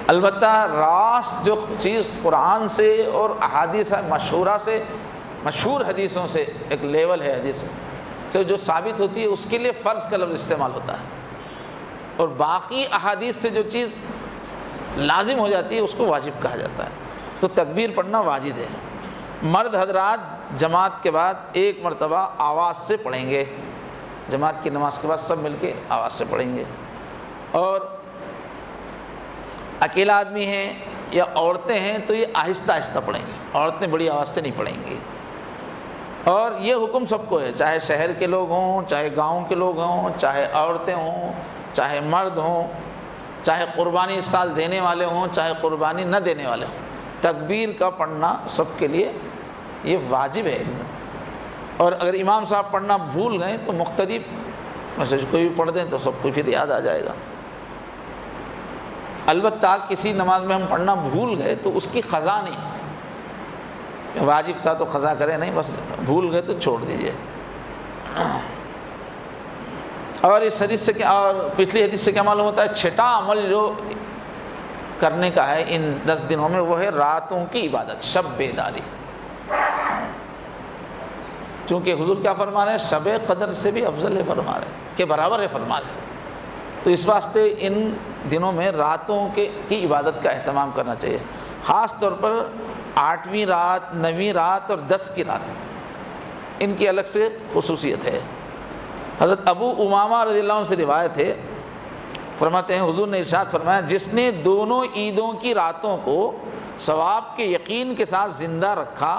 البتہ راس جو چیز قرآن سے اور احادیث مشہورہ سے، مشہور حدیثوں سے، ایک لیول ہے حدیث سے جو ثابت ہوتی ہے، اس کے لیے فرض کا لفظ استعمال ہوتا ہے، اور باقی احادیث سے جو چیز لازم ہو جاتی ہے اس کو واجب کہا جاتا ہے۔ تو تکبیر پڑھنا واجب ہے۔ مرد حضرات جماعت کے بعد ایک مرتبہ آواز سے پڑھیں گے، جماعت کی نماز کے بعد سب مل کے آواز سے پڑھیں گے. اور اکیلا آدمی ہے یا عورتیں ہیں تو یہ آہستہ آہستہ پڑھیں گے, عورتیں بڑی آواز سے نہیں پڑھیں گی. اور یہ حکم سب کو ہے, چاہے شہر کے لوگ ہوں, چاہے گاؤں کے لوگ ہوں, چاہے عورتیں ہوں, چاہے مرد ہوں, چاہے قربانی اس سال دینے والے ہوں, چاہے قربانی نہ دینے والے ہوں, تکبیر کا پڑھنا سب کے لیے یہ واجب ہے ایک دم. اور اگر امام صاحب پڑھنا بھول گئے تو مقتدی میں سے کوئی بھی پڑھ دیں تو سب کو پھر یاد آ جائے گا. البتہ کسی نماز میں ہم پڑھنا بھول گئے تو اس کی قضا نہیں ہے, واجب تھا تو قضا کرے نہیں, بس بھول گئے تو چھوڑ دیجئے. اور اس حدیث سے کیا, اور پچھلی حدیث سے کیا معلوم ہوتا ہے, چھٹا عمل جو کرنے کا ہے ان 10 دنوں میں وہ ہے راتوں کی عبادت, شب بیداری. چونکہ حضور کیا فرما رہے ہیں, شب قدر سے بھی افضل ہے فرما رہے ہیں, کہ برابر ہے فرما رہے ہیں. تو اس واسطے ان دنوں میں راتوں کی عبادت کا اہتمام کرنا چاہیے, خاص طور پر 8ویں رات, 9ویں رات اور 10 کی رات, ان کی الگ سے خصوصیت ہے. حضرت ابو امامہ رضی اللہ عنہ سے روایت ہے, فرماتے ہیں حضور نے ارشاد فرمایا, جس نے دونوں عیدوں کی راتوں کو ثواب کے یقین کے ساتھ زندہ رکھا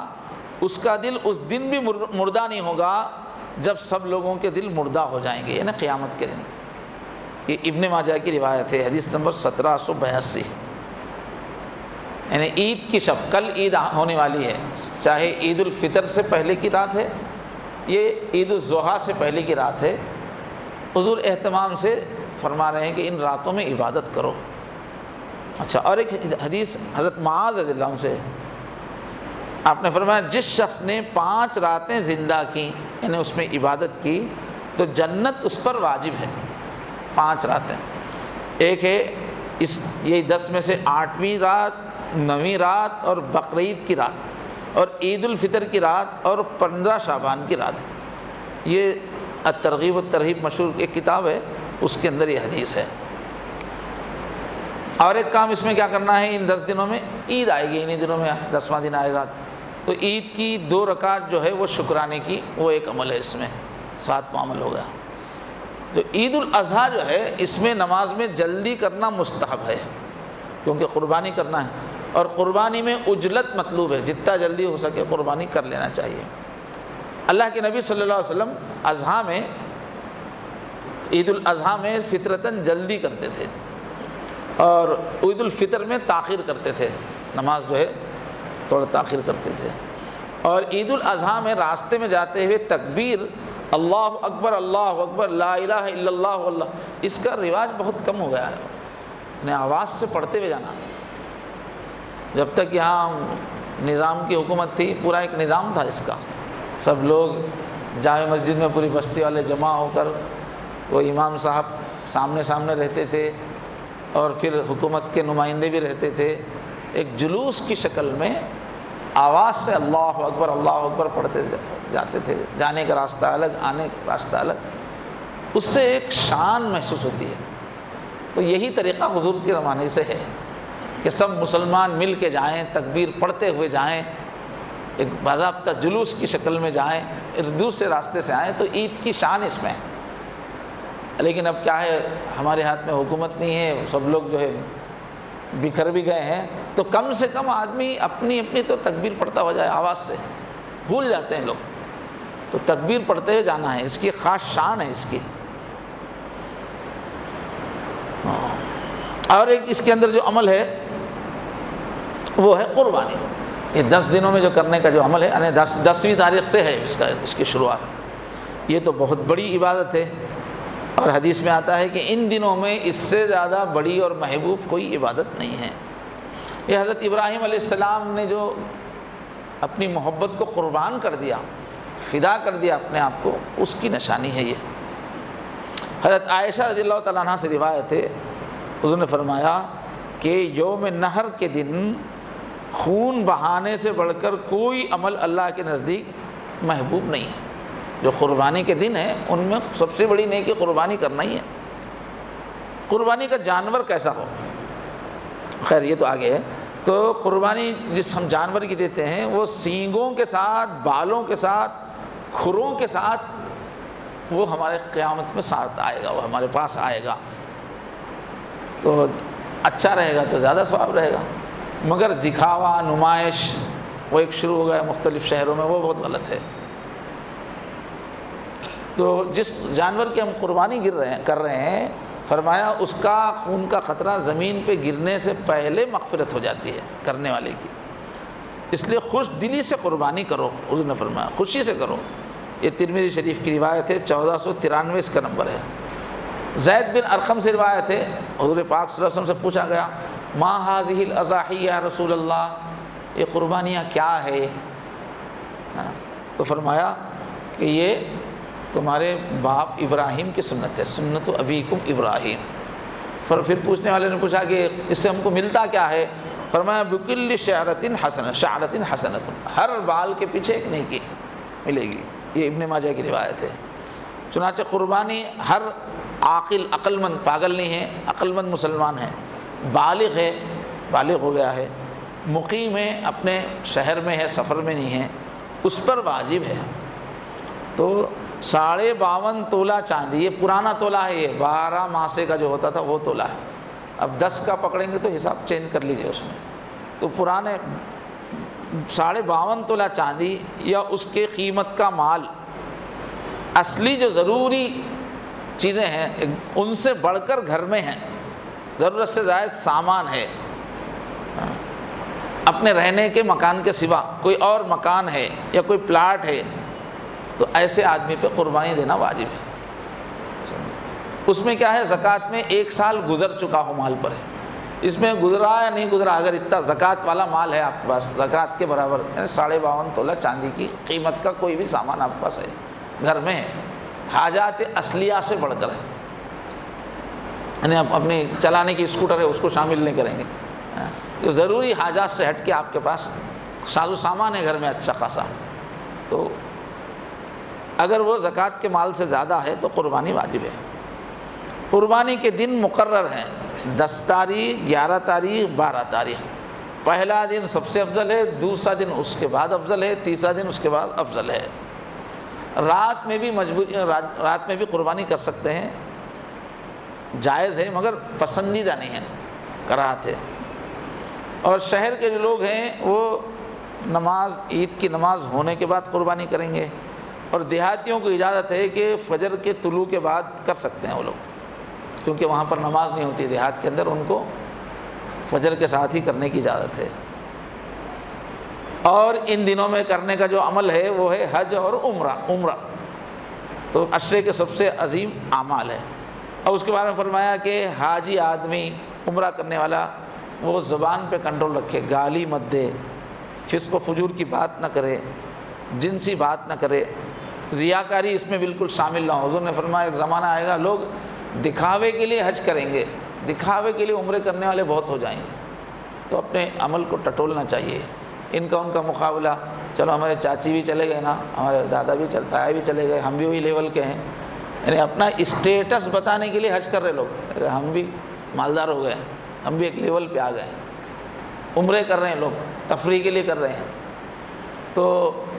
اس کا دل اس دن بھی مردہ نہیں ہوگا جب سب لوگوں کے دل مردہ ہو جائیں گے, یعنی قیامت کے دن. یہ ابن ماجہ کی روایت ہے, حدیث نمبر 1782. یعنی عید کی شب, کل عید ہونے والی ہے, چاہے عید الفطر سے پہلے کی رات ہے, یہ عید الضحیٰ سے پہلے کی رات ہے, حضور اہتمام سے فرما رہے ہیں کہ ان راتوں میں عبادت کرو. اچھا, اور ایک حدیث حضرت معاذ رضی اللہ عنہ سے, آپ نے فرمایا جس شخص نے 5 راتیں زندہ کی, یعنی اس میں عبادت کی, تو جنت اس پر واجب ہے. 5 راتیں, ایک ہے یہ 10 میں سے 8ویں رات, 9ویں رات اور بقرعید کی رات, اور عید الفطر کی رات, اور 15 شعبان کی رات. یہ الترغیب والترہیب مشہور ایک کتاب ہے, اس کے اندر یہ حدیث ہے. اور ایک کام اس میں کیا کرنا ہے, ان 10 دنوں میں عید آئے گی, انہی دنوں میں 10واں دن آئے گا, تو عید کی 2 رکعت جو ہے وہ شکرانے کی, وہ ایک عمل ہے, اس میں 7واں عمل ہو گیا. جو عید الاضحیٰ جو ہے اس میں نماز میں جلدی کرنا مستحب ہے, کیونکہ قربانی کرنا ہے, اور قربانی میں عجلت مطلوب ہے, جتنا جلدی ہو سکے قربانی کر لینا چاہیے. اللہ کے نبی صلی اللہ علیہ وسلم اضحیٰ میں, عید الاضحیٰ میں فطرتاً جلدی کرتے تھے, اور عید الفطر میں تاخیر کرتے تھے, نماز جو ہے تھوڑا تاخیر کرتے تھے. اور عید الاضحیٰ میں راستے میں جاتے ہوئے تکبیر اللہ اکبر لا الہ الا اللہ واللہ, اس کا رواج بہت کم ہو گیا ہے, یعنی آواز سے پڑھتے ہوئے جانا. جب تک یہاں نظام کی حکومت تھی, پورا ایک نظام تھا اس کا, سب لوگ جامع مسجد میں پوری بستی والے جمع ہو کر, وہ امام صاحب سامنے رہتے تھے, اور پھر حکومت کے نمائندے بھی رہتے تھے, ایک جلوس کی شکل میں آواز سے اللہ اکبر پڑھتے جاتے تھے. جانے کا راستہ الگ, آنے کا راستہ الگ, اس سے ایک شان محسوس ہوتی ہے. تو یہی طریقہ حضور کے زمانے سے ہے کہ سب مسلمان مل کے جائیں, تکبیر پڑھتے ہوئے جائیں, ایک باضابطہ جلوس کی شکل میں جائیں, دوسرے راستے سے آئیں, تو عید کی شان اس میں ہے. لیکن اب کیا ہے, ہمارے ہاتھ میں حکومت نہیں ہے, سب لوگ جو ہے بکھر بھی گئے ہیں, تو کم سے کم آدمی اپنی تو تکبیر پڑھتا ہو جائے, آواز سے بھول جاتے ہیں لوگ. تو تکبیر پڑھتے ہوئے جانا ہے, اس کی خاص شان ہے اس کی. اور ایک اس کے اندر جو عمل ہے وہ ہے قربانی. یہ 10 دنوں میں جو کرنے کا جو عمل ہے, یعنی 10ویں تاریخ سے ہے اس کی شروعات. یہ تو بہت بڑی عبادت ہے, اور حدیث میں آتا ہے کہ ان دنوں میں اس سے زیادہ بڑی اور محبوب کوئی عبادت نہیں ہے. یہ حضرت ابراہیم علیہ السلام نے جو اپنی محبت کو قربان کر دیا, فدا کر دیا اپنے آپ کو, اس کی نشانی ہے یہ. حضرت عائشہ رضی اللہ تعالیٰ عنہ سے روایت ہے, حضور نے فرمایا کہ یوم نحر کے دن خون بہانے سے بڑھ کر کوئی عمل اللہ کے نزدیک محبوب نہیں ہے. جو قربانی کے دن ہیں ان میں سب سے بڑی نیکی قربانی کرنا ہی ہے. قربانی کا جانور کیسا ہو, خیر یہ تو آگے ہے. تو قربانی جس ہم جانور کی دیتے ہیں وہ سینگوں کے ساتھ, بالوں کے ساتھ, کھروں کے ساتھ وہ ہمارے قیامت میں ساتھ آئے گا، وہ ہمارے پاس آئے گا، تو اچھا رہے گا تو زیادہ ثواب رہے گا۔ مگر دکھاوا، نمائش وہ ایک شروع ہو گیا مختلف شہروں میں، وہ بہت غلط ہے۔ تو جس جانور کی ہم قربانی کر رہے ہیں، فرمایا اس کا خون کا خطرہ زمین پہ گرنے سے پہلے مغفرت ہو جاتی ہے کرنے والے کی، اس لیے خوش دلی سے قربانی کرو، حضور نے فرمایا خوشی سے کرو۔ یہ ترمذی شریف کی روایت ہے، 1493 اس کا نمبر ہے۔ زید بن ارقم سے روایت ہے، حضور پاک صلی اللہ علیہ وسلم سے پوچھا گیا ما هذه الاضاحی یا رسول اللہ، یہ قربانیاں کیا ہے؟ تو فرمایا کہ یہ تمہارے باپ ابراہیم کی سنت ہے، سنت ابیکم ابراہیم۔ پھر پوچھنے والے نے پوچھا کہ اس سے ہم کو ملتا کیا ہے؟ فرمایا بکل شعرۃ حسنہ، شعرۃ حسنۃ، ہر بال کے پیچھے ایک نیکی ملے گی۔ یہ ابن ماجہ کی روایت ہے۔ چنانچہ قربانی ہر عقل مند، پاگل نہیں ہے، عقل مند مسلمان ہے، بالغ ہے، بالغ ہو گیا ہے، مقیم ہے، اپنے شہر میں ہے، سفر میں نہیں ہے، اس پر واجب ہے۔ تو 52.5 تولہ چاندی، یہ پرانا تولہ ہے، یہ 12 ماسے کا جو ہوتا تھا وہ تولہ ہے، اب 10 کا پکڑیں گے تو حساب چینج کر لیجئے اس میں۔ تو پرانے 52.5 تولہ چاندی یا اس کے قیمت کا مال، اصلی جو ضروری چیزیں ہیں ان سے بڑھ کر گھر میں ہیں، ضرورت سے زائد سامان ہے، اپنے رہنے کے مکان کے سوا کوئی اور مکان ہے یا کوئی پلاٹ ہے، تو ایسے آدمی پہ قربانی دینا واجب ہے۔ اس میں کیا ہے، زکوٰۃ میں 1 سال گزر چکا ہو مال پر ہے، اس میں گزرا یا نہیں گزرا، اگر اتنا زکوٰۃ والا مال ہے آپ کے پاس، زکوٰۃ کے برابر یعنی 52.5 تولہ چاندی کی قیمت کا کوئی بھی سامان آپ کے پاس ہے، گھر میں ہے، حاجات اصلیہ سے بڑھ کر ہے، یعنی آپ اپنی چلانے کی اسکوٹر ہے اس کو شامل نہیں کریں گے، جو ضروری حاجات سے ہٹ کے آپ کے پاس ساز و سامان ہے گھر میں اچھا خاصا، تو اگر وہ زکوٰۃ کے مال سے زیادہ ہے تو قربانی واجب ہے۔ قربانی کے دن مقرر ہیں، 10 تاریخ، 11 تاریخ، 12 تاریخ۔ پہلا دن سب سے افضل ہے، دوسرا دن اس کے بعد افضل ہے، تیسرا دن اس کے بعد افضل ہے۔ رات میں بھی رات میں بھی قربانی کر سکتے ہیں، جائز ہے مگر پسندیدہ نہیں ہے، کراہت ہے۔ اور شہر کے جو لوگ ہیں وہ عید کی نماز ہونے کے بعد قربانی کریں گے، اور دیہاتیوں کو اجازت ہے کہ فجر کے طلوع کے بعد کر سکتے ہیں وہ لوگ، کیونکہ وہاں پر نماز نہیں ہوتی دیہات کے اندر، ان کو فجر کے ساتھ ہی کرنے کی اجازت ہے۔ اور ان دنوں میں کرنے کا جو عمل ہے وہ ہے حج اور عمرہ، تو عشرے کے سب سے عظیم اعمال ہے۔ اور اس کے بارے میں فرمایا کہ حاجی آدمی، عمرہ کرنے والا، وہ زبان پہ کنٹرول رکھے، گالی مت دے، فسق و فجور کی بات نہ کرے، جنسی بات نہ کرے، ریاکاری اس میں بالکل شامل نہ ہو۔ حضور نے فرمایا ایک زمانہ آئے گا لوگ دکھاوے کے لیے حج کریں گے، دکھاوے کے لیے عمرے کرنے والے بہت ہو جائیں گے، تو اپنے عمل کو ٹٹولنا چاہیے۔ ان کا مقابلہ، چلو ہمارے چاچی بھی چلے گئے نا، ہمارے دادا بھی تایا بھی چلے گئے، ہم بھی وہی لیول کے ہیں، یعنی اپنا اسٹیٹس بتانے کے لیے حج کر رہے لوگ، ہم بھی مالدار ہو گئے، ہم بھی ایک لیول پہ آ گئے، عمرے کر رہے ہیں لوگ، تفریح کے لیے کر رہے ہیں۔ تو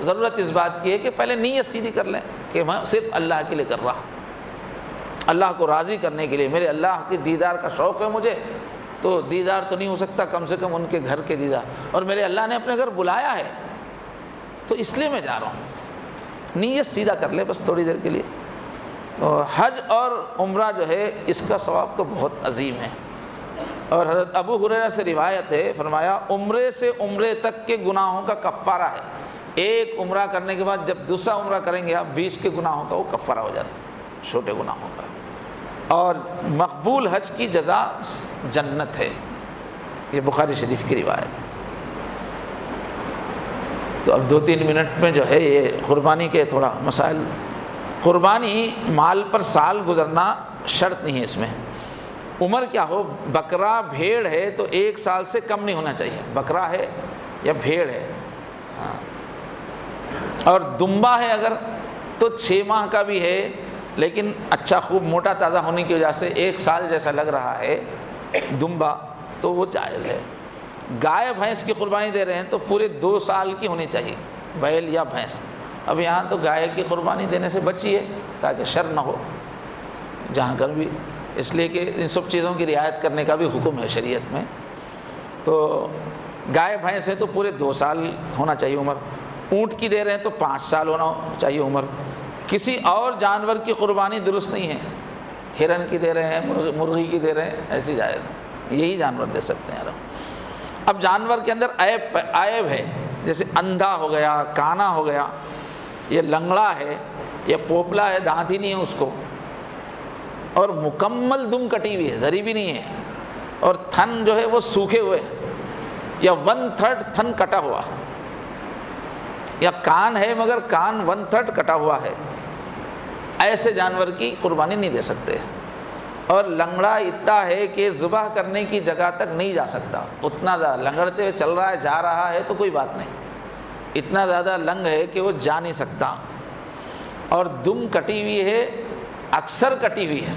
ضرورت اس بات کی ہے کہ پہلے نیت سیدھی کر لیں کہ میں صرف اللہ کے لیے کر رہا ہوں، اللہ کو راضی کرنے کے لیے، میرے اللہ کے دیدار کا شوق ہے مجھے، تو دیدار تو نہیں ہو سکتا، کم سے کم ان کے گھر کے دیدار، اور میرے اللہ نے اپنے گھر بلایا ہے تو اس لیے میں جا رہا ہوں۔ نیت سیدھا کر لے بس تھوڑی دیر کے لیے۔ حج اور عمرہ جو ہے اس کا ثواب تو بہت عظیم ہے، اور حضرت ابو ہریرہ سے روایت ہے، فرمایا عمرے سے عمرے تک کے گناہوں کا کفارہ ہے، ایک عمرہ کرنے کے بعد جب دوسرا عمرہ کریں گے آپ، 20 کے گناہوں کا وہ کفارہ ہو جاتا ہے، چھوٹے گناہوں کا۔ اور مقبول حج کی جزا جنت ہے، یہ بخاری شریف کی روایت ہے۔ تو اب 2-3 منٹ میں جو ہے یہ قربانی کے تھوڑا مسائل۔ قربانی مال پر سال گزرنا شرط نہیں ہے اس میں، عمر کیا ہو، بکرا بھیڑ ہے تو 1 سال سے کم نہیں ہونا چاہیے، بکرا ہے یا بھیڑ ہے، اور دمبا ہے اگر تو 6 ماہ کا بھی ہے، لیکن اچھا خوب موٹا تازہ ہونے کی وجہ سے 1 سال جیسا لگ رہا ہے دمبا، تو وہ جائز ہے۔ گائے بھینس کی قربانی دے رہے ہیں تو پورے 2 سال کی ہونی چاہیے، بیل یا بھینس، اب یہاں تو گائے کی قربانی دینے سے بچی ہے تاکہ شر نہ ہو جہاں کر بھی، اس لیے کہ ان سب چیزوں کی رعایت کرنے کا بھی حکم ہے شریعت میں۔ تو گائے بھینس ہے تو پورے 2 سال ہونا چاہیے عمر، اونٹ کی دے رہے ہیں تو 5 سال ہونا چاہیے عمر۔ کسی اور جانور کی قربانی درست نہیں ہے، ہرن کی دے رہے ہیں، مرغی کی دے رہے ہیں، ایسی جائز نہیں، یہی جانور دے سکتے ہیں آپ۔ اب جانور کے اندر عیب ہے، جیسے اندھا ہو گیا، کانا ہو گیا، یہ لنگڑا ہے، یہ پوپلا ہے، دانت ہی نہیں ہے اس کو، اور مکمل دم کٹی ہوئی ہے، دھری بھی نہیں ہے، اور تھن جو ہے وہ سوکھے ہوئے ہیں، یا 1/3 تھن کٹا ہوا، یا کان ہے مگر کان 1/3 کٹا ہوا ہے، ایسے جانور کی قربانی نہیں دے سکتے۔ اور لنگڑا اتنا ہے کہ ذبح کرنے کی جگہ تک نہیں جا سکتا، اتنا زیادہ لنگڑتے ہوئے چل رہا ہے، جا رہا ہے تو کوئی بات نہیں، اتنا زیادہ لنگ ہے کہ وہ جا نہیں سکتا، اور دم کٹی ہوئی ہے، اکثر کٹی ہوئی ہے،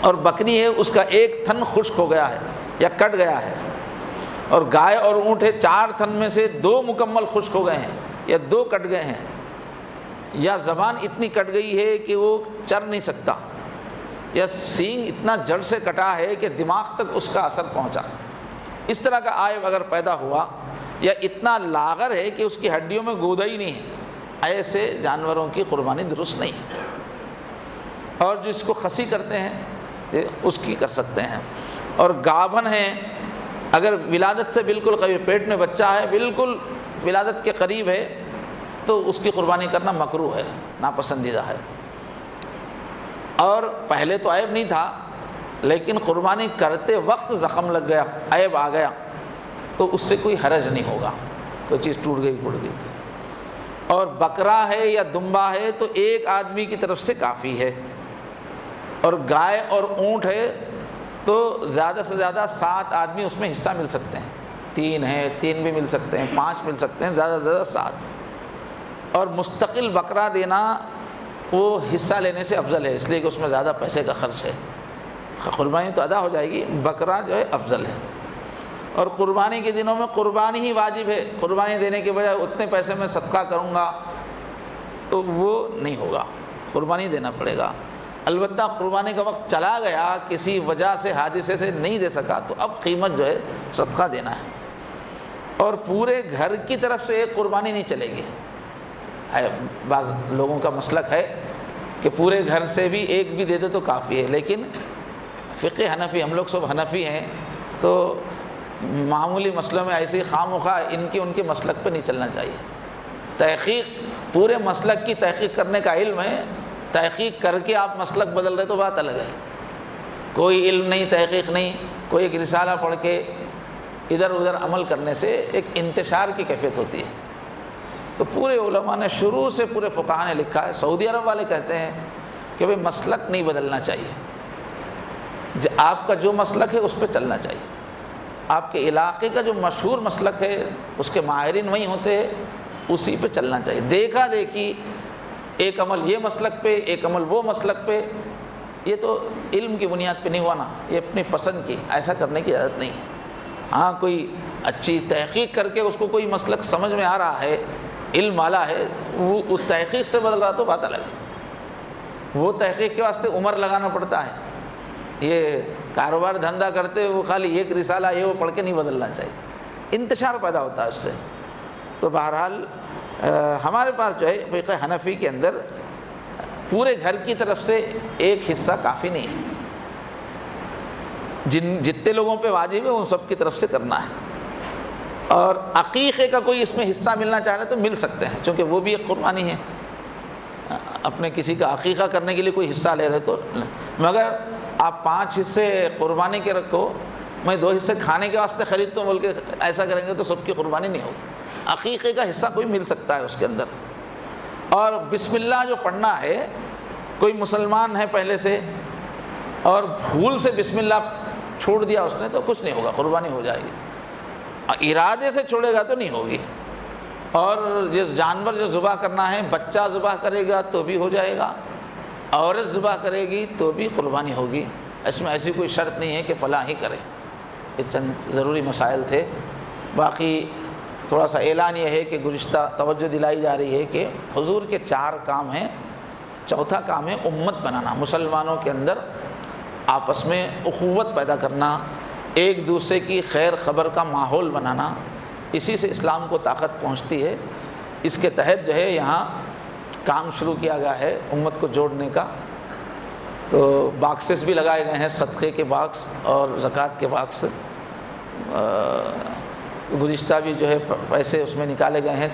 اور بکری ہے اس کا ایک تھن خشک ہو گیا ہے یا کٹ گیا ہے، اور گائے اور اونٹ ہے 4 تھن میں سے 2 مکمل خشک ہو گئے ہیں یا 2 کٹ گئے ہیں، یا زبان اتنی کٹ گئی ہے کہ وہ چر نہیں سکتا، یا سینگ اتنا جڑ سے کٹا ہے کہ دماغ تک اس کا اثر پہنچا، اس طرح کا عیب اگر پیدا ہوا، یا اتنا لاغر ہے کہ اس کی ہڈیوں میں گودا ہی نہیں ہے، ایسے جانوروں کی قربانی درست نہیں ہے۔ اور جس کو خصی کرتے ہیں اس کی کر سکتے ہیں۔ اور گابھن ہے، اگر ولادت سے بالکل قریب، پیٹ میں بچہ ہے، بالکل ولادت کے قریب ہے، تو اس کی قربانی کرنا مکروہ ہے، ناپسندیدہ ہے۔ اور پہلے تو عیب نہیں تھا، لیکن قربانی کرتے وقت زخم لگ گیا، عیب آ گیا، تو اس سے کوئی حرج نہیں ہوگا، کوئی چیز ٹوٹ گئی تو۔ اور بکرا ہے یا دمبا ہے تو ایک آدمی کی طرف سے کافی ہے، اور گائے اور اونٹ ہے تو زیادہ سے زیادہ 7 آدمی اس میں حصہ مل سکتے ہیں، 3 ہیں 3 بھی مل سکتے ہیں، 5 مل سکتے ہیں، زیادہ سے زیادہ 7۔ اور مستقل بکرا دینا وہ حصہ لینے سے افضل ہے، اس لیے کہ اس میں زیادہ پیسے کا خرچ ہے، قربانی تو ادا ہو جائے گی، بکرا جو ہے افضل ہے۔ اور قربانی کے دنوں میں قربانی ہی واجب ہے، قربانی دینے کے بجائے اتنے پیسے میں صدقہ کروں گا تو وہ نہیں ہوگا، قربانی دینا پڑے گا۔ البتہ قربانی کا وقت چلا گیا، کسی وجہ سے حادثے سے نہیں دے سکا، تو اب قیمت جو ہے صدقہ دینا ہے۔ اور پورے گھر کی طرف سے ایک قربانی نہیں چلے گی، بعض لوگوں کا مسلک ہے کہ پورے گھر سے بھی ایک بھی دے دے تو کافی ہے، لیکن فقہ حنفی، ہم لوگ سب حنفی ہیں، تو معمولی مسئلوں میں ایسے خام خواہ ان کے مسلک پہ نہیں چلنا چاہیے۔ تحقیق، پورے مسلک کی تحقیق کرنے کا علم ہے، تحقیق کر کے آپ مسلک بدل رہے تو بات الگ ہے۔ کوئی علم نہیں، تحقیق نہیں، کوئی ایک رسالہ پڑھ کے ادھر ادھر عمل کرنے سے ایک انتشار کی کیفیت ہوتی ہے۔ تو پورے علماء نے شروع سے، پورے فقہاء نے لکھا ہے، سعودی عرب والے کہتے ہیں کہ بھئی مسلک نہیں بدلنا چاہیے، آپ کا جو مسلک ہے اس پہ چلنا چاہیے، آپ کے علاقے کا جو مشہور مسلک ہے اس کے ماہرین وہیں ہوتے ہیں، اسی پہ چلنا چاہیے۔ دیکھا دیکھی ایک عمل یہ مسلک پہ، ایک عمل وہ مسلک پہ، یہ تو علم کی بنیاد پہ نہیں ہوا نا، یہ اپنی پسند کی، ایسا کرنے کی عادت نہیں ہے۔ ہاں کوئی اچھی تحقیق کر کے اس کو کوئی مسلک سمجھ میں آ رہا ہے، علم والا ہے، وہ اس تحقیق سے بدل رہا تو بات الگ ہے۔ وہ تحقیق کے واسطے عمر لگانا پڑتا ہے، یہ کاروبار دھندا کرتے وہ خالی ایک رسالہ یہ وہ پڑھ کے نہیں بدلنا چاہیے، انتشار پیدا ہوتا ہے اس سے۔ تو بہرحال ہمارے پاس جو ہے فقہ حنفی کے اندر پورے گھر کی طرف سے ایک حصہ کافی نہیں ہے، جتنے لوگوں پہ واجب ہے ان سب کی طرف سے کرنا ہے۔ اور عقیقے کا کوئی اس میں حصہ ملنا چاہ رہے تو مل سکتے ہیں، چونکہ وہ بھی ایک قربانی ہے، اپنے کسی کا عقیقہ کرنے کے لیے کوئی حصہ لے رہے تو، مگر آپ 5 حصے قربانی کے رکھو، میں 2 حصے کھانے کے واسطے خریدتا ہوں بول کے ایسا کریں گے تو سب کی قربانی نہیں ہوگی۔ عقیقے کا حصہ کوئی مل سکتا ہے اس کے اندر۔ اور بسم اللہ جو پڑھنا ہے، کوئی مسلمان ہے پہلے سے اور بھول سے بسم اللہ چھوڑ دیا اس نے تو کچھ نہیں ہوگا، قربانی ہو جائے گی۔ ارادے سے چھوڑے گا تو نہیں ہوگی۔ اور جس جانور جو ذبح کرنا ہے، بچہ ذبح کرے گا تو بھی ہو جائے گا، عورت ذبح کرے گی تو بھی قربانی ہوگی، اس میں ایسی کوئی شرط نہیں ہے کہ فلاں ہی کرے۔ یہ چند ضروری مسائل تھے، باقی تھوڑا سا اعلان یہ ہے کہ گزشتہ توجہ دلائی جا رہی ہے کہ حضور کے 4 کام ہیں. چوتھا کام ہے امت بنانا، مسلمانوں کے اندر آپس میں اخوت پیدا کرنا، ایک دوسرے کی خیر خبر کا ماحول بنانا. اسی سے اسلام کو طاقت پہنچتی ہے. اس کے تحت جو ہے یہاں کام شروع کیا گیا ہے امت کو جوڑنے کا. تو باکسز بھی لگائے گئے ہیں، صدقے کے باکس اور زکوٰۃ کے باکس. گزشتہ بھی جو ہے پیسے اس میں نکالے گئے ہیں،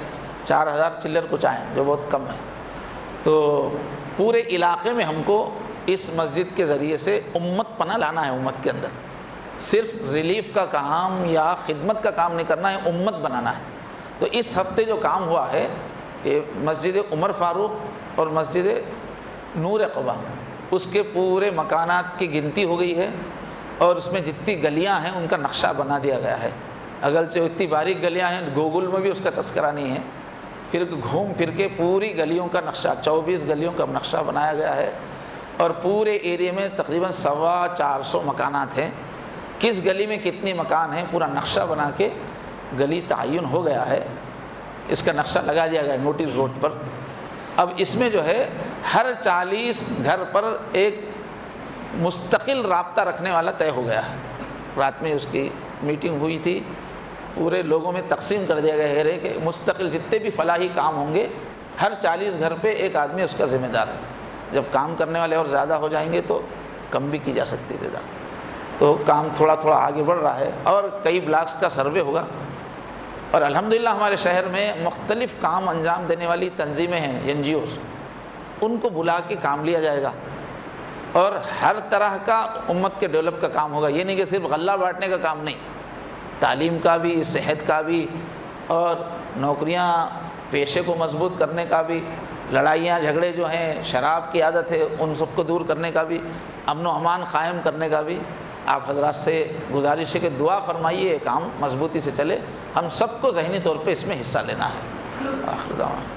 4000 چلر کچھ آئے ہیں، جو بہت کم ہے. تو پورے علاقے میں ہم کو اس مسجد کے ذریعے سے امت پناہ لانا ہے. امت کے اندر صرف ریلیف کا کام یا خدمت کا کام نہیں کرنا ہے، امت بنانا ہے. تو اس ہفتے جو کام ہوا ہے یہ مسجد عمر فاروق اور مسجد نور قبا، اس کے پورے مکانات کی گنتی ہو گئی ہے اور اس میں جتنی گلیاں ہیں ان کا نقشہ بنا دیا گیا ہے. اگرچہ اتنی باریک گلیاں ہیں، گوگل میں بھی اس کا تذکرہ نہیں ہے. پھر گھوم پھر کے پوری گلیوں کا نقشہ، 24 گلیوں کا نقشہ بنایا گیا ہے اور پورے ایریا میں تقریباً 450 مکانات ہیں. کس گلی میں کتنی مکان ہیں پورا نقشہ بنا کے گلی تعین ہو گیا ہے. اس کا نقشہ لگا دیا گیا ہے نوٹس بورڈ پر. اب اس میں جو ہے ہر 40 گھر پر ایک مستقل رابطہ رکھنے والا طے ہو گیا ہے. رات میں اس کی میٹنگ ہوئی تھی، پورے لوگوں میں تقسیم کر دیا گیا ہے کہ مستقل جتنے بھی فلاحی کام ہوں گے ہر 40 گھر پہ ایک آدمی اس کا ذمہ دار ہے. جب کام کرنے والے اور زیادہ ہو جائیں گے تو کم بھی کی جا سکتی ہے. تو کام تھوڑا تھوڑا آگے بڑھ رہا ہے اور کئی بلاکس کا سروے ہوگا. اور الحمدللہ ہمارے شہر میں مختلف کام انجام دینے والی تنظیمیں ہیں، NGOs، ان کو بلا کے کام لیا جائے گا اور ہر طرح کا امت کے ڈیولپ کا کام ہوگا. یہ نہیں کہ صرف غلہ بانٹنے کا کام نہیں، تعلیم کا بھی، صحت کا بھی، اور نوکریاں پیشے کو مضبوط کرنے کا بھی، لڑائیاں جھگڑے جو ہیں، شراب کی عادت ہے ان سب کو دور کرنے کا بھی، امن و امان قائم کرنے کا بھی. آپ حضرات سے گزارش ہے کہ دعا فرمائیے کام مضبوطی سے چلے. ہم سب کو ذہنی طور پہ اس میں حصہ لینا ہے. آخر دعوانا